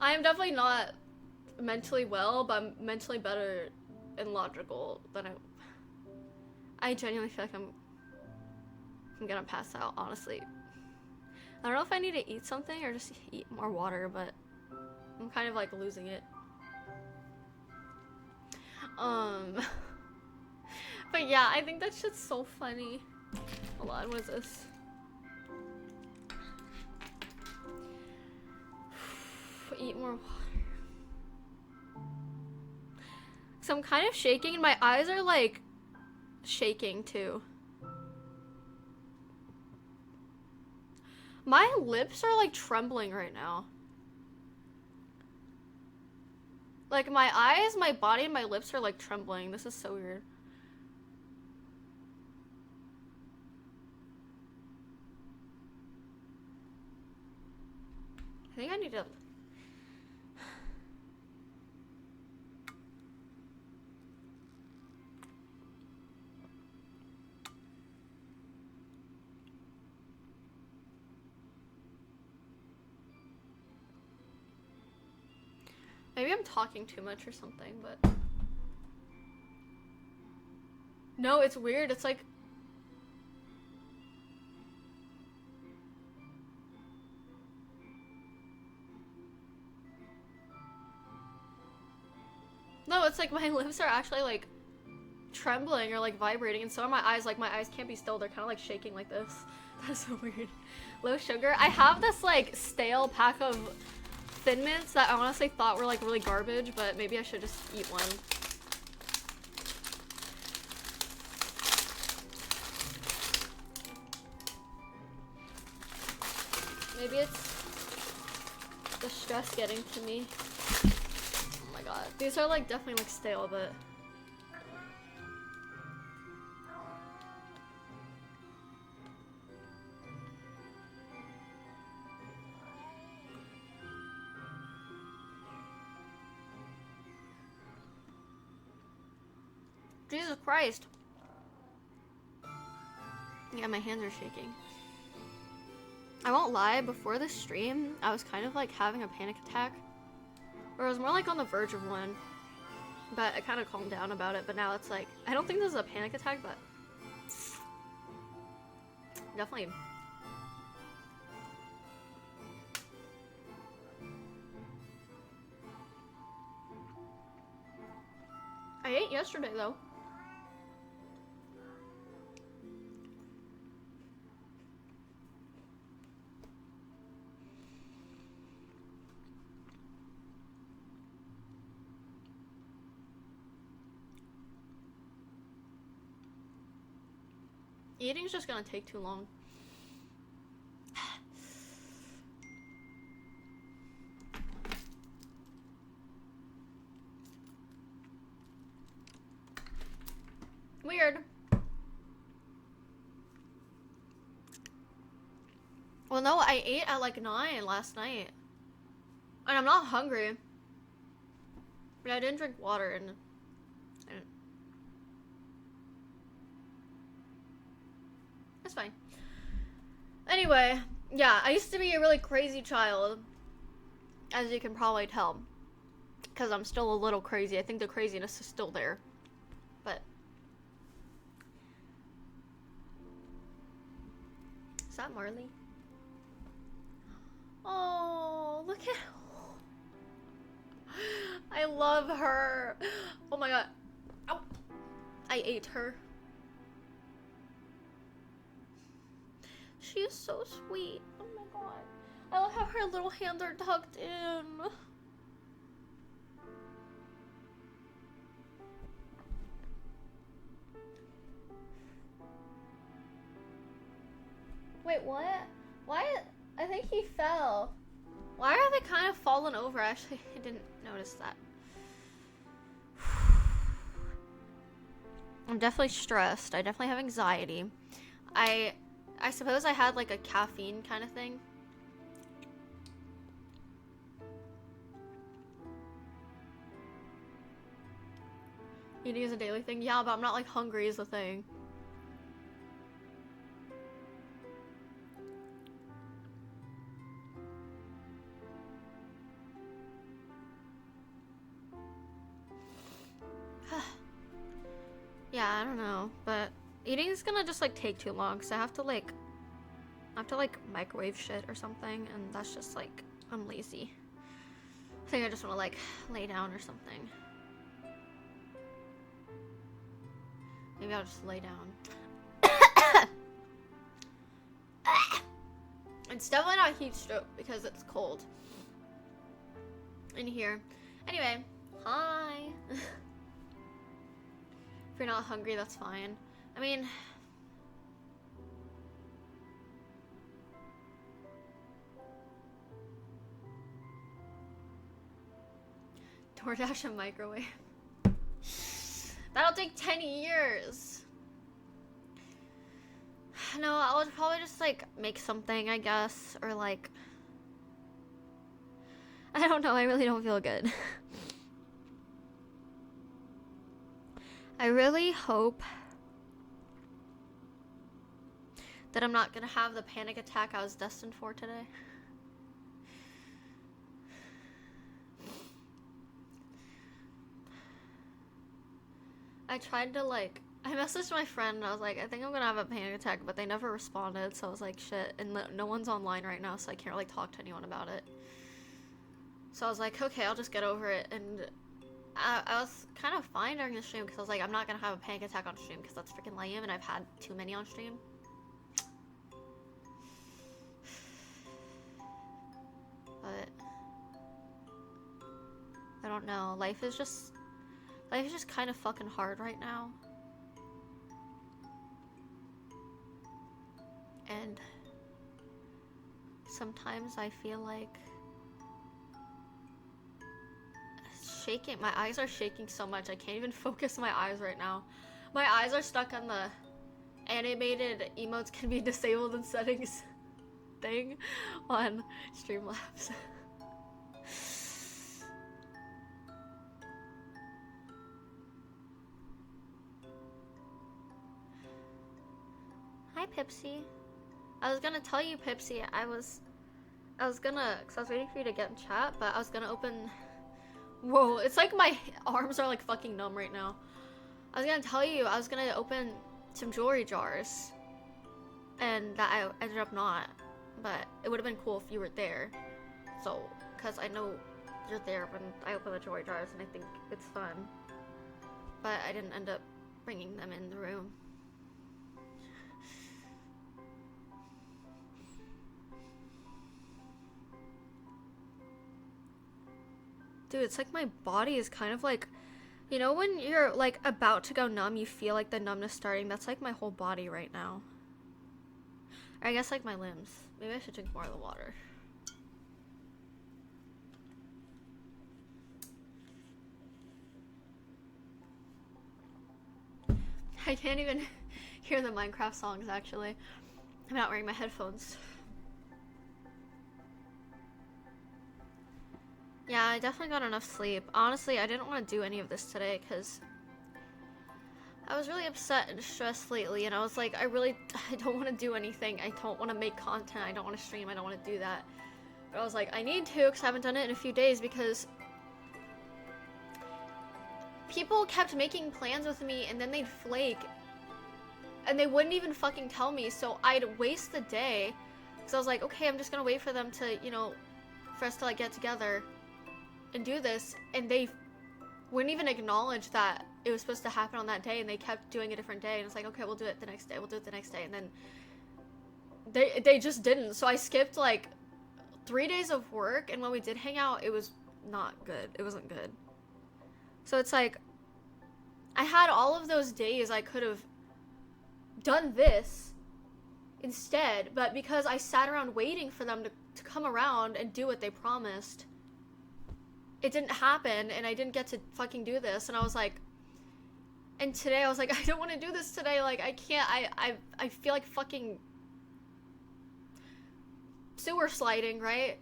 I am definitely not mentally well, but I'm mentally better and logical than I genuinely feel like I'm gonna pass out, honestly. I don't know if I need to eat something or just eat more water, but I'm kind of like losing it. But yeah, I think that shit's so funny. Hold on, what is this? Eat more water. So I'm kind of shaking and my eyes are like shaking too. My lips are like trembling right now. Like my eyes, my body, and my lips are like trembling. This is so weird. I think I need to... Maybe I'm talking too much or something, but... No, it's weird. It's like... No, it's like my lips are actually like trembling or like vibrating, and so are my eyes. Like my eyes can't be still. They're kind of like shaking like this. That's so weird. Low sugar. I have this like stale pack of Thin Mints that I honestly thought were like really garbage, but maybe I should just eat one. Maybe it's the stress getting to me. Oh my god. These are like definitely like stale, but... Jesus Christ. Yeah, my hands are shaking. I won't lie, before the stream, I was kind of like having a panic attack. Or I was more like on the verge of one. But I kind of calmed down about it, but now it's like, I don't think this is a panic attack, but... Definitely. I ate yesterday, though. Eating's just gonna take too long. Weird. Well, no, I ate at like 9 last night. And I'm not hungry. But I didn't drink water and... That's fine. Anyway, yeah, I used to be a really crazy child. As you can probably tell. Because I'm still a little crazy. I think the craziness is still there. But... Is that Marley? Oh, look at... I love her. Oh my god. Ow. I ate her. She is so sweet. Oh my god. I love how her little hands are tucked in. Wait, what? Why? I think he fell. Why are they kind of fallen over? Actually, I didn't notice that. I'm definitely stressed. I definitely have anxiety. I suppose I had like a caffeine kind of thing. Eating is a daily thing? Yeah, but I'm not like hungry is the thing.
Yeah, I don't know, but eating is gonna just like take too long, so I have to like microwave shit or something, and that's just like, I'm lazy. I think I just want to like lay down or something. Maybe I'll just lay down. It's definitely not heat stroke because it's cold in here. Anyway, hi. If you're not hungry, that's fine. I mean, DoorDash and microwave. That'll take 10 years. No, I'll probably just like make something, I guess, or like, I don't know, I really don't feel good. I really hope that I'm not gonna have the panic attack I was destined for today. I tried to like, I messaged my friend and I was like, I think I'm gonna have a panic attack, but they never responded, so I was like, shit, and no one's online right now, so I can't really talk to anyone about it. So I was like, okay, I'll just get over it, and I was kind of fine during the stream, because I was like, I'm not gonna have a panic attack on stream, because that's freaking lame, and I've had too many on stream. But I don't know, life is just kind of fucking hard right now. And sometimes I feel like shaking. My eyes are shaking so much I can't even focus my eyes right now. My eyes are stuck on the animated emotes can be disabled in settings thing on Streamlabs. Hi, Pipsy. I was gonna tell you, Pipsy, I was gonna, cause I was waiting for you to get in chat, but I was gonna open, whoa, it's like my arms are like fucking numb right now. I was gonna tell you, I was gonna open some jewelry jars, and that I ended up not, but it would have been cool if you were there, so, cause I know you're there when I open the jewelry jars, and I think it's fun, but I didn't end up bringing them in the room. Dude, it's like my body is kind of like, you know when you're like about to go numb, you feel like the numbness starting? That's like my whole body right now. Or I guess like my limbs. Maybe I should drink more of the water. I can't even hear the Minecraft songs actually. I'm not wearing my headphones. Yeah, I definitely got enough sleep. Honestly, I didn't want to do any of this today because I was really upset and stressed lately, and I was like, I don't want to do anything. I don't want to make content. I don't want to stream. I don't want to do that. But I was like, I need to because I haven't done it in a few days because people kept making plans with me and then they'd flake and they wouldn't even fucking tell me, so I'd waste the day because I was like, okay, I'm just gonna wait for them to, you know, for us to like get together and do this, and they wouldn't even acknowledge that it was supposed to happen on that day, and they kept doing a different day, and it's like, okay, we'll do it the next day, we'll do it the next day, and then they just didn't, so I skipped like 3 days of work, and when we did hang out, it was not good. It wasn't good. So it's like, I had all of those days I could have done this instead, but because I sat around waiting for them to come around and do what they promised, it didn't happen, and I didn't get to fucking do this, and I was like, and today I was like, I don't want to do this today, like, I can't, I feel like fucking sewer sliding, right?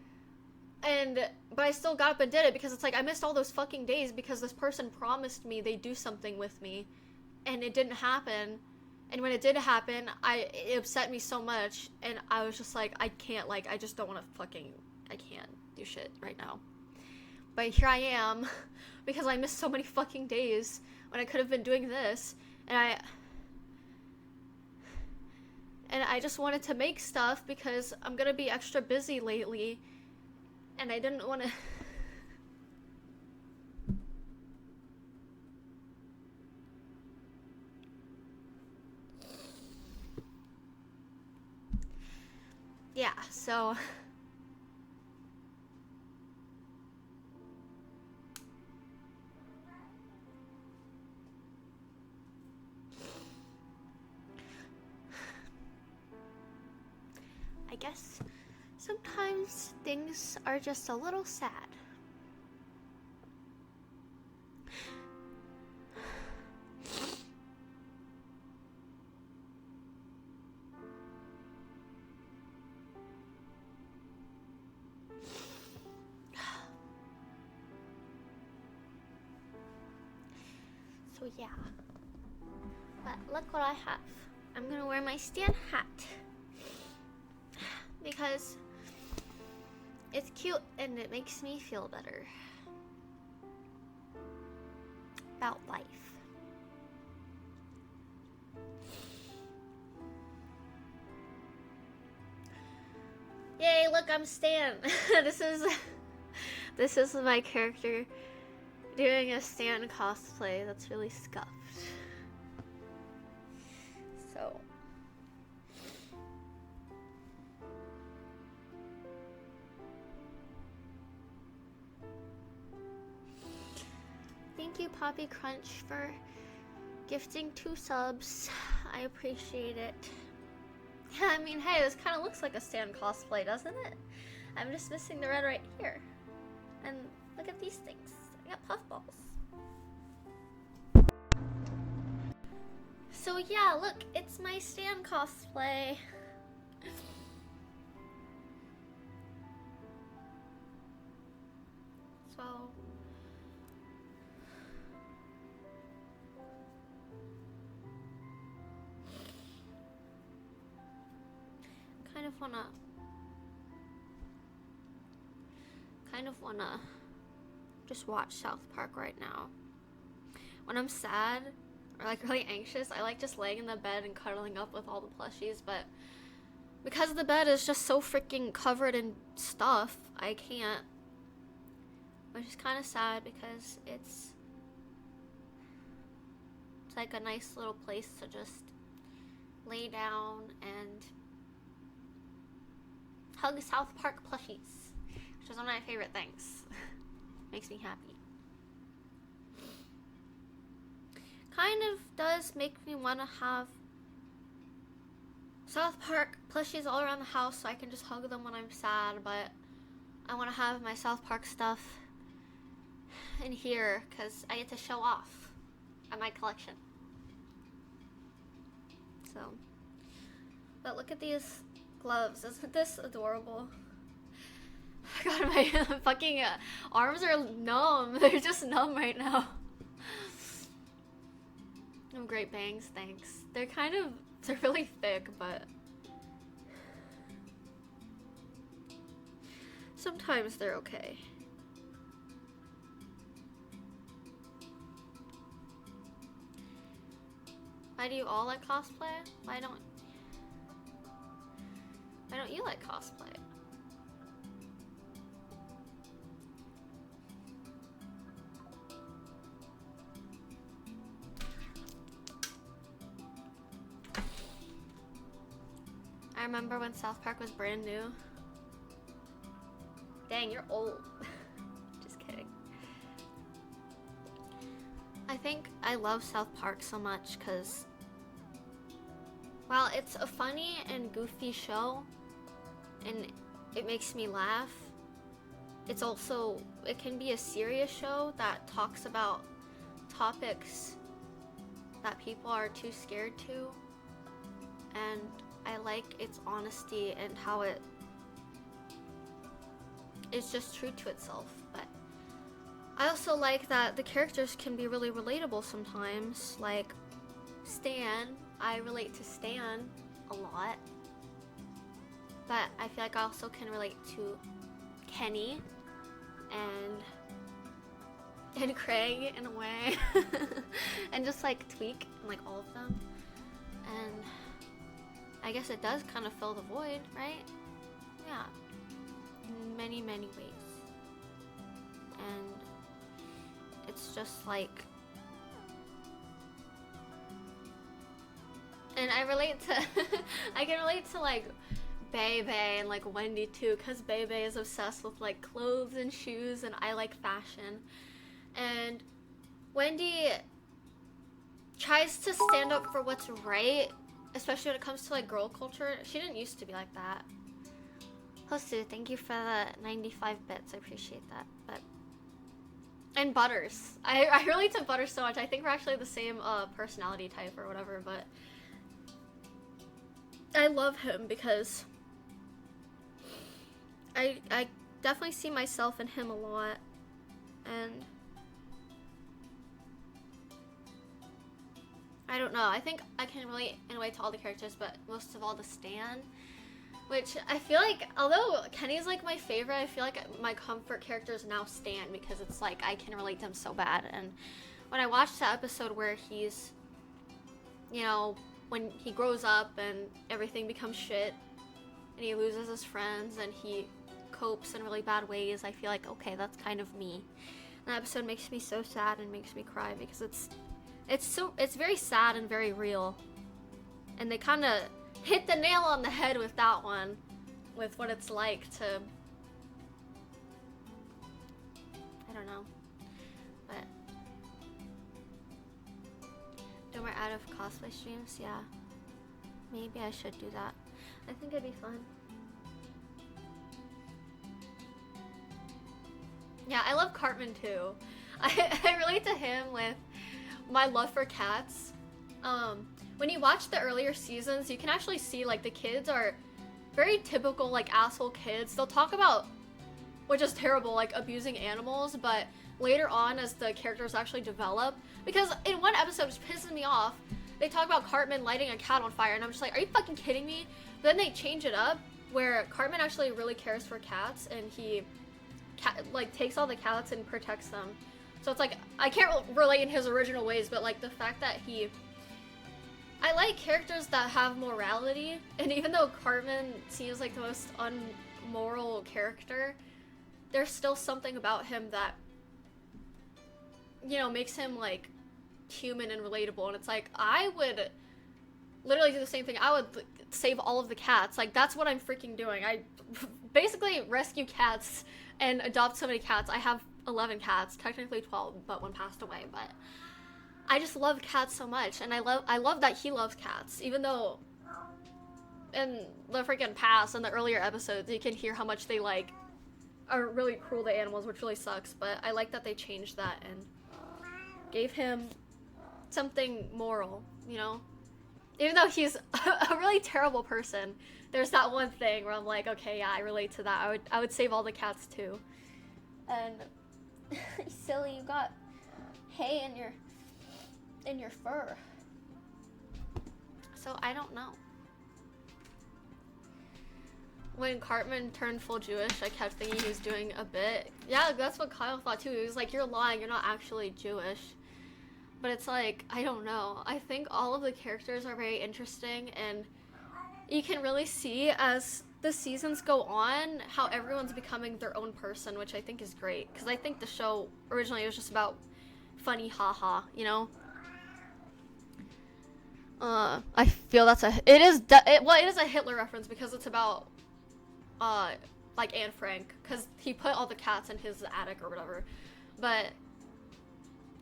But I still got up and did it, because it's like, I missed all those fucking days, because this person promised me they'd do something with me, and it didn't happen, and when it did happen, it upset me so much, and I was just like, I can't, like, I just don't want to fucking, I can't do shit right now. But here I am, because I missed so many fucking days when I could have been doing this, and I just wanted to make stuff because I'm gonna be extra busy lately, and I didn't want to. Yeah, so I guess sometimes things are just a little sad. So yeah, but look what I have. I'm gonna wear my Stan hat because it's cute and it makes me feel better about life. Yay, look, I'm Stan. This is my character doing a Stan cosplay that's really scuffed. So thank you, Poppy Crunch, for gifting 2 subs. I appreciate it. Yeah, I mean, hey, this kind of looks like a Stan cosplay, doesn't it? I'm just missing the red right here. And look at these things. I got puffballs. So yeah, look, it's my Stan cosplay. So kind of wanna just watch South Park right now. When I'm sad or like really anxious, I like just laying in the bed and cuddling up with all the plushies, but because the bed is just so freaking covered in stuff, I can't. Which is kind of sad because it's like a nice little place to just lay down and hug South Park plushies, which is one of my favorite things. Makes me happy. Kind of does make me want to have South Park plushies all around the house so I can just hug them when I'm sad, but I want to have my South Park stuff in here because I get to show off at my collection. So, but look at these gloves. Isn't this adorable? God, my fucking arms are numb. They're just numb right now. Oh, great bangs, thanks. They're really thick, but sometimes they're okay. Why do you all like cosplay? Why don't you like cosplay? I remember when South Park was brand new. Dang, you're old. Just kidding. I think I love South Park so much because while it's a funny and goofy show and it makes me laugh, it can be a serious show that talks about topics that people are too scared to, and I like its honesty and how it is just true to itself. But I also like that the characters can be really relatable sometimes, like Stan. I relate to Stan a lot, but I feel like I also can relate to Kenny and Craig in a way. and just like tweak like all of them. And I guess it does kind of fill the void, right? Yeah. In many, many ways. And it's just like, and I relate to I can relate to like Bebe and like Wendy too, because Bebe is obsessed with like clothes and shoes, and I like fashion. And Wendy tries to stand up for what's right, especially when it comes to like girl culture. She didn't used to be like that. Hostu, thank you for the 95 bits. I appreciate that. But and Butters, I relate to Butters so much. I think we're actually the same personality type or whatever. But I love him because I definitely see myself in him a lot, and I don't know. I think I can relate in a way to all the characters, but most of all to Stan, which I feel like, although Kenny's like my favorite, I feel like my comfort character is now Stan, because it's like I can relate to him so bad. And when I watched the episode where he's, you know, when he grows up and everything becomes shit and he loses his friends and he copes in really bad ways, I feel like, okay, that's kind of me. And that episode makes me so sad and makes me cry because it's very sad and very real. And they kind of hit the nail on the head with that one, with what it's like to, I don't know, but no more out of cosplay streams. Yeah, maybe I should do that. I think it'd be fun. Yeah, I love Cartman too. I relate to him with my love for cats. When you watch the earlier seasons, you can actually see like the kids are very typical like asshole kids. They'll talk about, which is terrible, like abusing animals, but later on as the characters actually develop, because in one episode, which pisses me off, they talk about Cartman lighting a cat on fire, and I'm just like, are you fucking kidding me? But then they change it up where Cartman actually really cares for cats, and he like takes all the cats and protects them. So it's like, I can't relate in his original ways, but like the fact that I like characters that have morality, and even though Cartman seems like the most unmoral character, there's still something about him that, you know, makes him like human and relatable. And it's like, I would literally do the same thing. I would save all of the cats. Like, that's what I'm freaking doing. I basically rescue cats and adopt so many cats. I have 11 cats, technically 12, but one passed away. But I just love cats so much, and I love that he loves cats, even though in the freaking past, in the earlier episodes, you can hear how much they like are really cruel to animals, which really sucks. But I like that they changed that and gave him something moral, you know? Even though he's a really terrible person, there's that one thing where I'm like, okay, yeah, I relate to that. I would save all the cats too. And silly, you got hay in your fur. So I don't know. When Cartman turned full Jewish, I kept thinking he was doing a bit. Yeah, that's what Kyle thought too. He was like, you're lying, you're not actually Jewish. But it's like, I don't know. I think all of the characters are very interesting, and you can really see as the seasons go on how everyone's becoming their own person, which I think is great. Because I think the show originally was just about funny haha, you know? I feel that's it is a Hitler reference because it's about like Anne Frank, because he put all the cats in his attic or whatever. But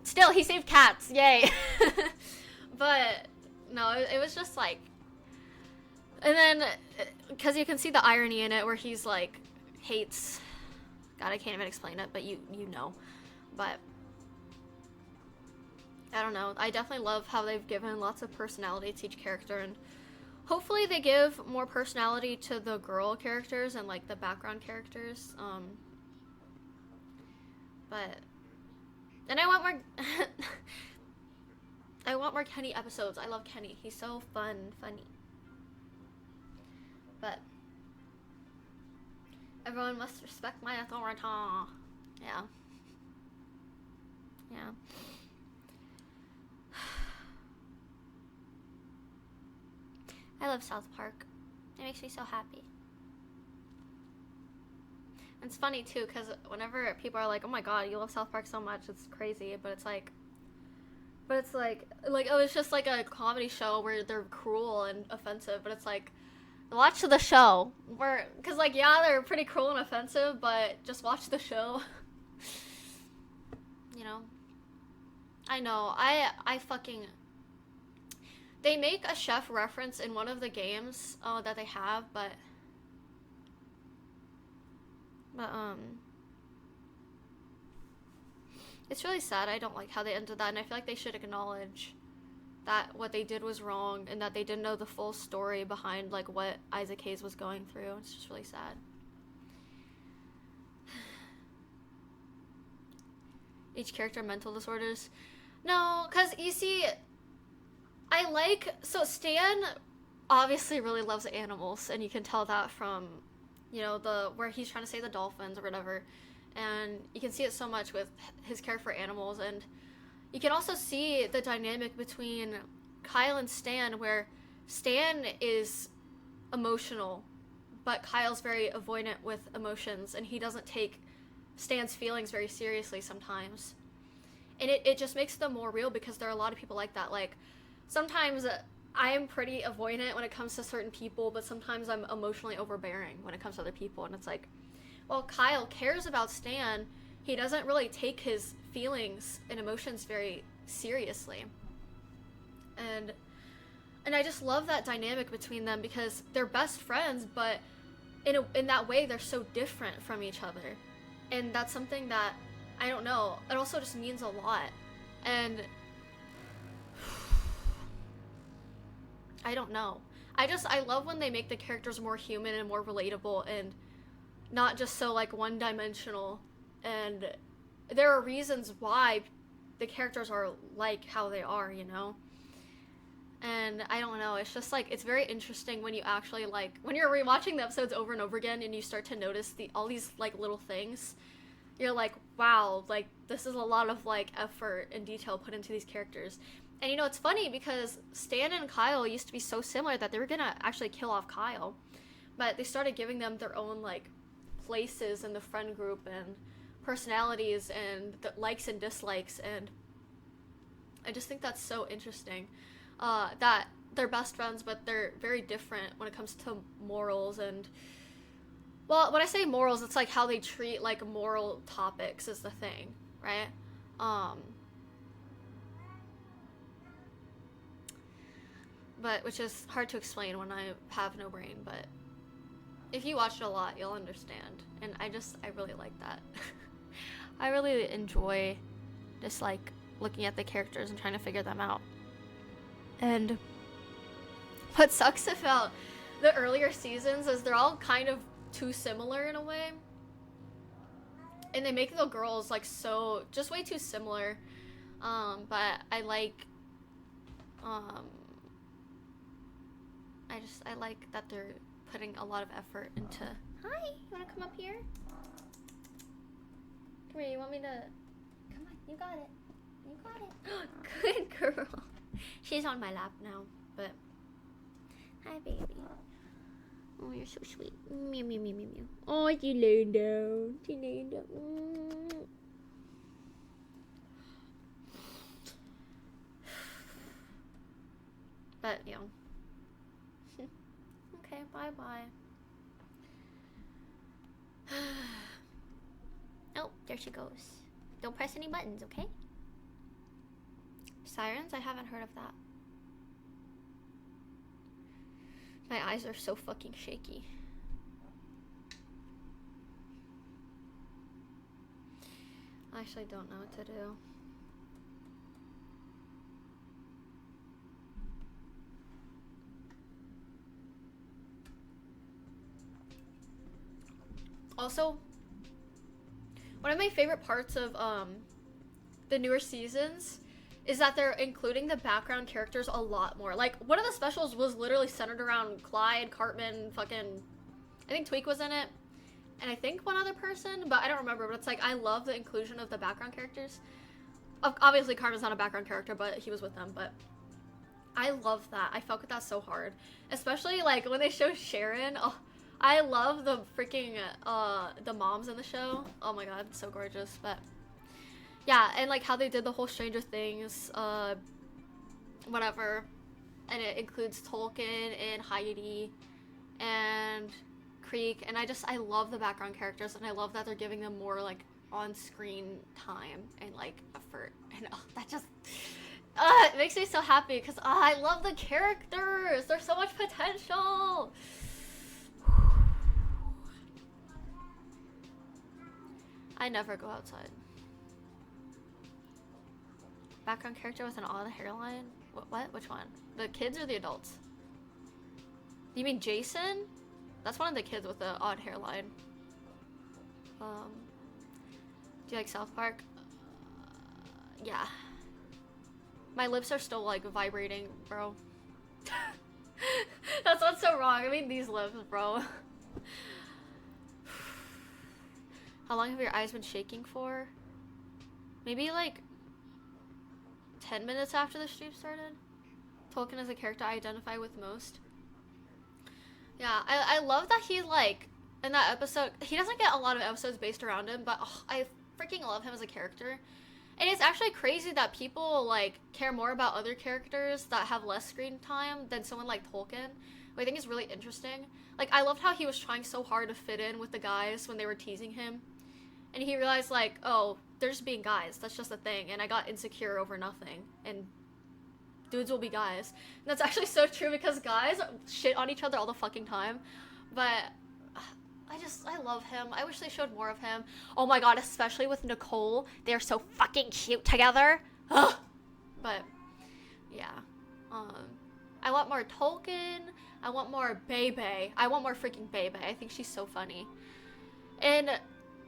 still, he saved cats, yay. But no, it was just like, and then because you can see the irony in it where he's like hates, God, I can't even explain it, but you know. But I don't know, I definitely love how they've given lots of personality to each character, and hopefully they give more personality to the girl characters and like the background characters. But and I want more I want more Kenny episodes. I love Kenny. He's so funny. But everyone must respect my authority. Yeah. I love South Park. It makes me so happy. And it's funny too, because whenever people are like, "Oh my god, you love South Park so much," it's crazy. But it's like, oh, it's just like a comedy show where they're cruel and offensive. But it's like, watch the show. Because like, yeah, they're pretty cruel and offensive, but just watch the show. You know. I know. I fucking. They make a chef reference in one of the games that they have, but it's really sad. I don't like how they ended that, and I feel like they should acknowledge that what they did was wrong and that they didn't know the full story behind like what Isaac Hayes was going through. It's just really sad. Each character mental disorders. No, because you see, so Stan obviously really loves animals, and you can tell that from, you know, where he's trying to save the dolphins or whatever, and you can see it so much with his care for animals, and you can also see the dynamic between Kyle and Stan, where Stan is emotional, but Kyle's very avoidant with emotions, and he doesn't take Stan's feelings very seriously sometimes. And it just makes them more real, because there are a lot of people like that. Like, sometimes I am pretty avoidant when it comes to certain people, but sometimes I'm emotionally overbearing when it comes to other people. And it's like, well, Kyle cares about Stan. He doesn't really take his feelings and emotions very seriously. And I just love that dynamic between them, because they're best friends, but in that way they're so different from each other. And that's something that, I don't know, it also just means a lot. And I don't know. I love when they make the characters more human and more relatable and not just so like one-dimensional. And there are reasons why the characters are like how they are, you know? And I don't know, it's just like, it's very interesting when you actually like, when you're rewatching the episodes over and over again and you start to notice all these like little things. You're like, wow, like this is a lot of like effort and detail put into these characters. And you know, it's funny because Stan and Kyle used to be so similar that they were gonna actually kill off Kyle, but they started giving them their own like places in the friend group and personalities and the likes and dislikes. And I just think that's so interesting, that they're best friends, but they're very different when it comes to morals. And well, when I say morals, it's like how they treat like moral topics is the thing, right? But which is hard to explain when I have no brain, but if you watch it a lot, you'll understand. And I really like that. I really enjoy just like looking at the characters and trying to figure them out. And what sucks about the earlier seasons is they're all kind of too similar in a way, and they make the girls like so just way too similar, but I like that they're putting a lot of effort into. Hi, you want to come up here? Come here, you want me to come on, you got it. Good girl. She's on my lap now. But hi, baby. Oh, you're so sweet. Meow, meow, meow, meow, meow. Oh, she laying down. She laying down. But, you know. Okay, bye-bye. Oh, there she goes. Don't press any buttons, okay? Sirens? I haven't heard of that. My eyes are so fucking shaky. I actually don't know what to do. Also, one of my favorite parts of the newer seasons is that they're including the background characters a lot more. Like, one of the specials was literally centered around Clyde, Cartman, fucking, I think Tweak was in it, and I think one other person, but I don't remember. But it's like, I love the inclusion of the background characters. Obviously Cartman's not a background character, but he was with them. But
I love that. I fuck with that so hard. Especially like when they show Sharon. Oh, I love the freaking the moms in the show. Oh my god, it's so gorgeous. But yeah, and like how they did the whole Stranger Things whatever. And it includes Tolkien and Heidi and Creek, and I love the background characters, and I love that they're giving them more like on-screen time and like effort, and that just it makes me so happy because I love the characters. There's so much potential. I never go outside. Background character with an odd hairline? What? Which one? The kids or the adults? You mean Jason? That's one of the kids with the odd hairline. Do you like South Park? Yeah. My lips are still like vibrating, bro. That's not so wrong. I mean these lips, bro. How long have your eyes been shaking for? Maybe like 10 minutes after the stream started. Tolkien is a character I identify with most. Yeah, I love that he like in that episode, he doesn't get a lot of episodes based around him, but I freaking love him as a character. And it's actually crazy that people like care more about other characters that have less screen time than someone like Tolkien. What I think is really interesting. Like I loved how he was trying so hard to fit in with the guys when they were teasing him. And he realized like, oh, they're just being guys. That's just a thing. And I got insecure over nothing. And dudes will be guys. And that's actually so true because guys shit on each other all the fucking time. But I love him. I wish they showed more of him. Oh my god, especially with Nicole. They're so fucking cute together. Ugh. But yeah. I want more Tolkien. I want more Bebe. I want more freaking Bebe. I think she's so funny. And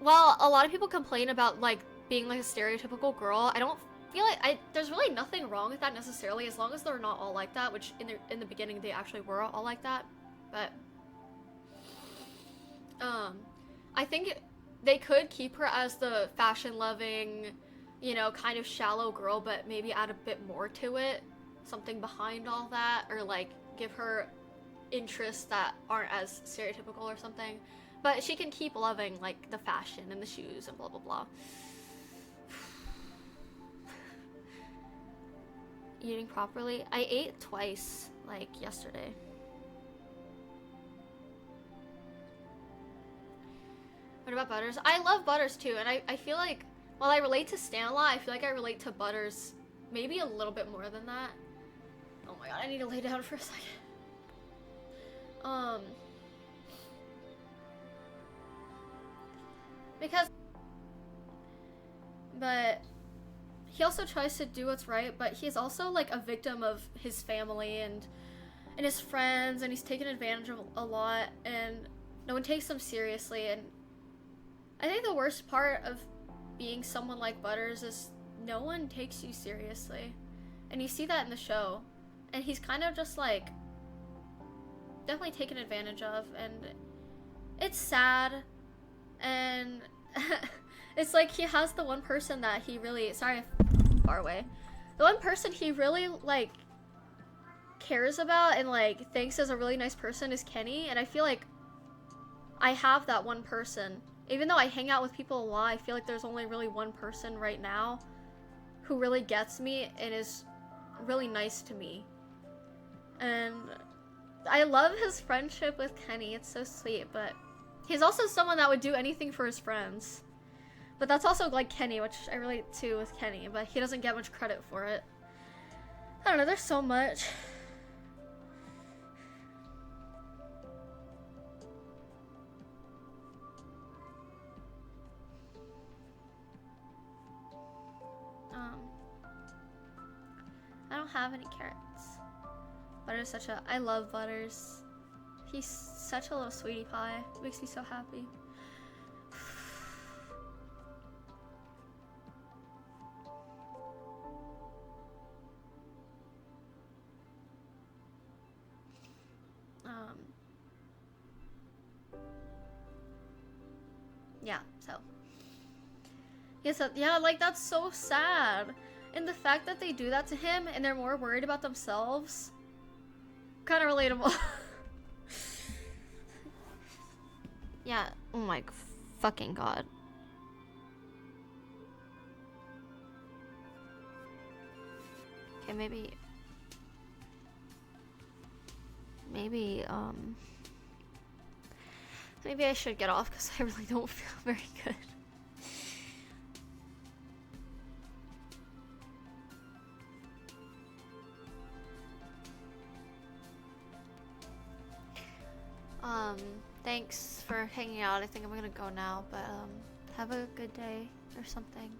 while a lot of people complain about like being like a stereotypical girl, I don't feel like there's really nothing wrong with that necessarily, as long as they're not all like that, which in the beginning they actually were all like that. But I think they could keep her as the fashion loving, you know, kind of shallow girl, but maybe add a bit more to it, something behind all that, or like give her interests that aren't as stereotypical or something. But she can keep loving like the fashion and the shoes and blah blah blah. Eating properly? I ate twice, like yesterday. What about Butters? I love Butters too, and I feel like while I relate to Stan a lot, I feel like I relate to Butters maybe a little bit more than that. Oh my god, I need to lay down for a second. But he also tries to do what's right, but he's also like a victim of his family and his friends, and he's taken advantage of a lot, and no one takes him seriously. And I think the worst part of being someone like Butters is no one takes you seriously. And you see that in the show. And he's kind of just like definitely taken advantage of, and it's sad. And it's like he has the one person that he really, sorry, far away. The one person he really like cares about and like thinks is a really nice person is Kenny, and I feel like I have that one person. Even though I hang out with people a lot, I feel like there's only really one person right now who really gets me and is really nice to me. And I love his friendship with Kenny. It's so sweet, but he's also someone that would do anything for his friends. But that's also like Kenny, which I relate to with Kenny, but he doesn't get much credit for it. I don't know, there's so much. I don't have any carrots. Butters such a, I love Butters. He's such a little sweetie pie. Makes me so happy. Yeah, so. Yeah, so, yeah, like, that's so sad. And the fact that they do that to him and they're more worried about themselves, kind of relatable.
Yeah, oh my fucking god. Okay, maybe, maybe I should get off because I really don't feel very good. Thanks for hanging out. I think I'm gonna go now, but have a good day or something.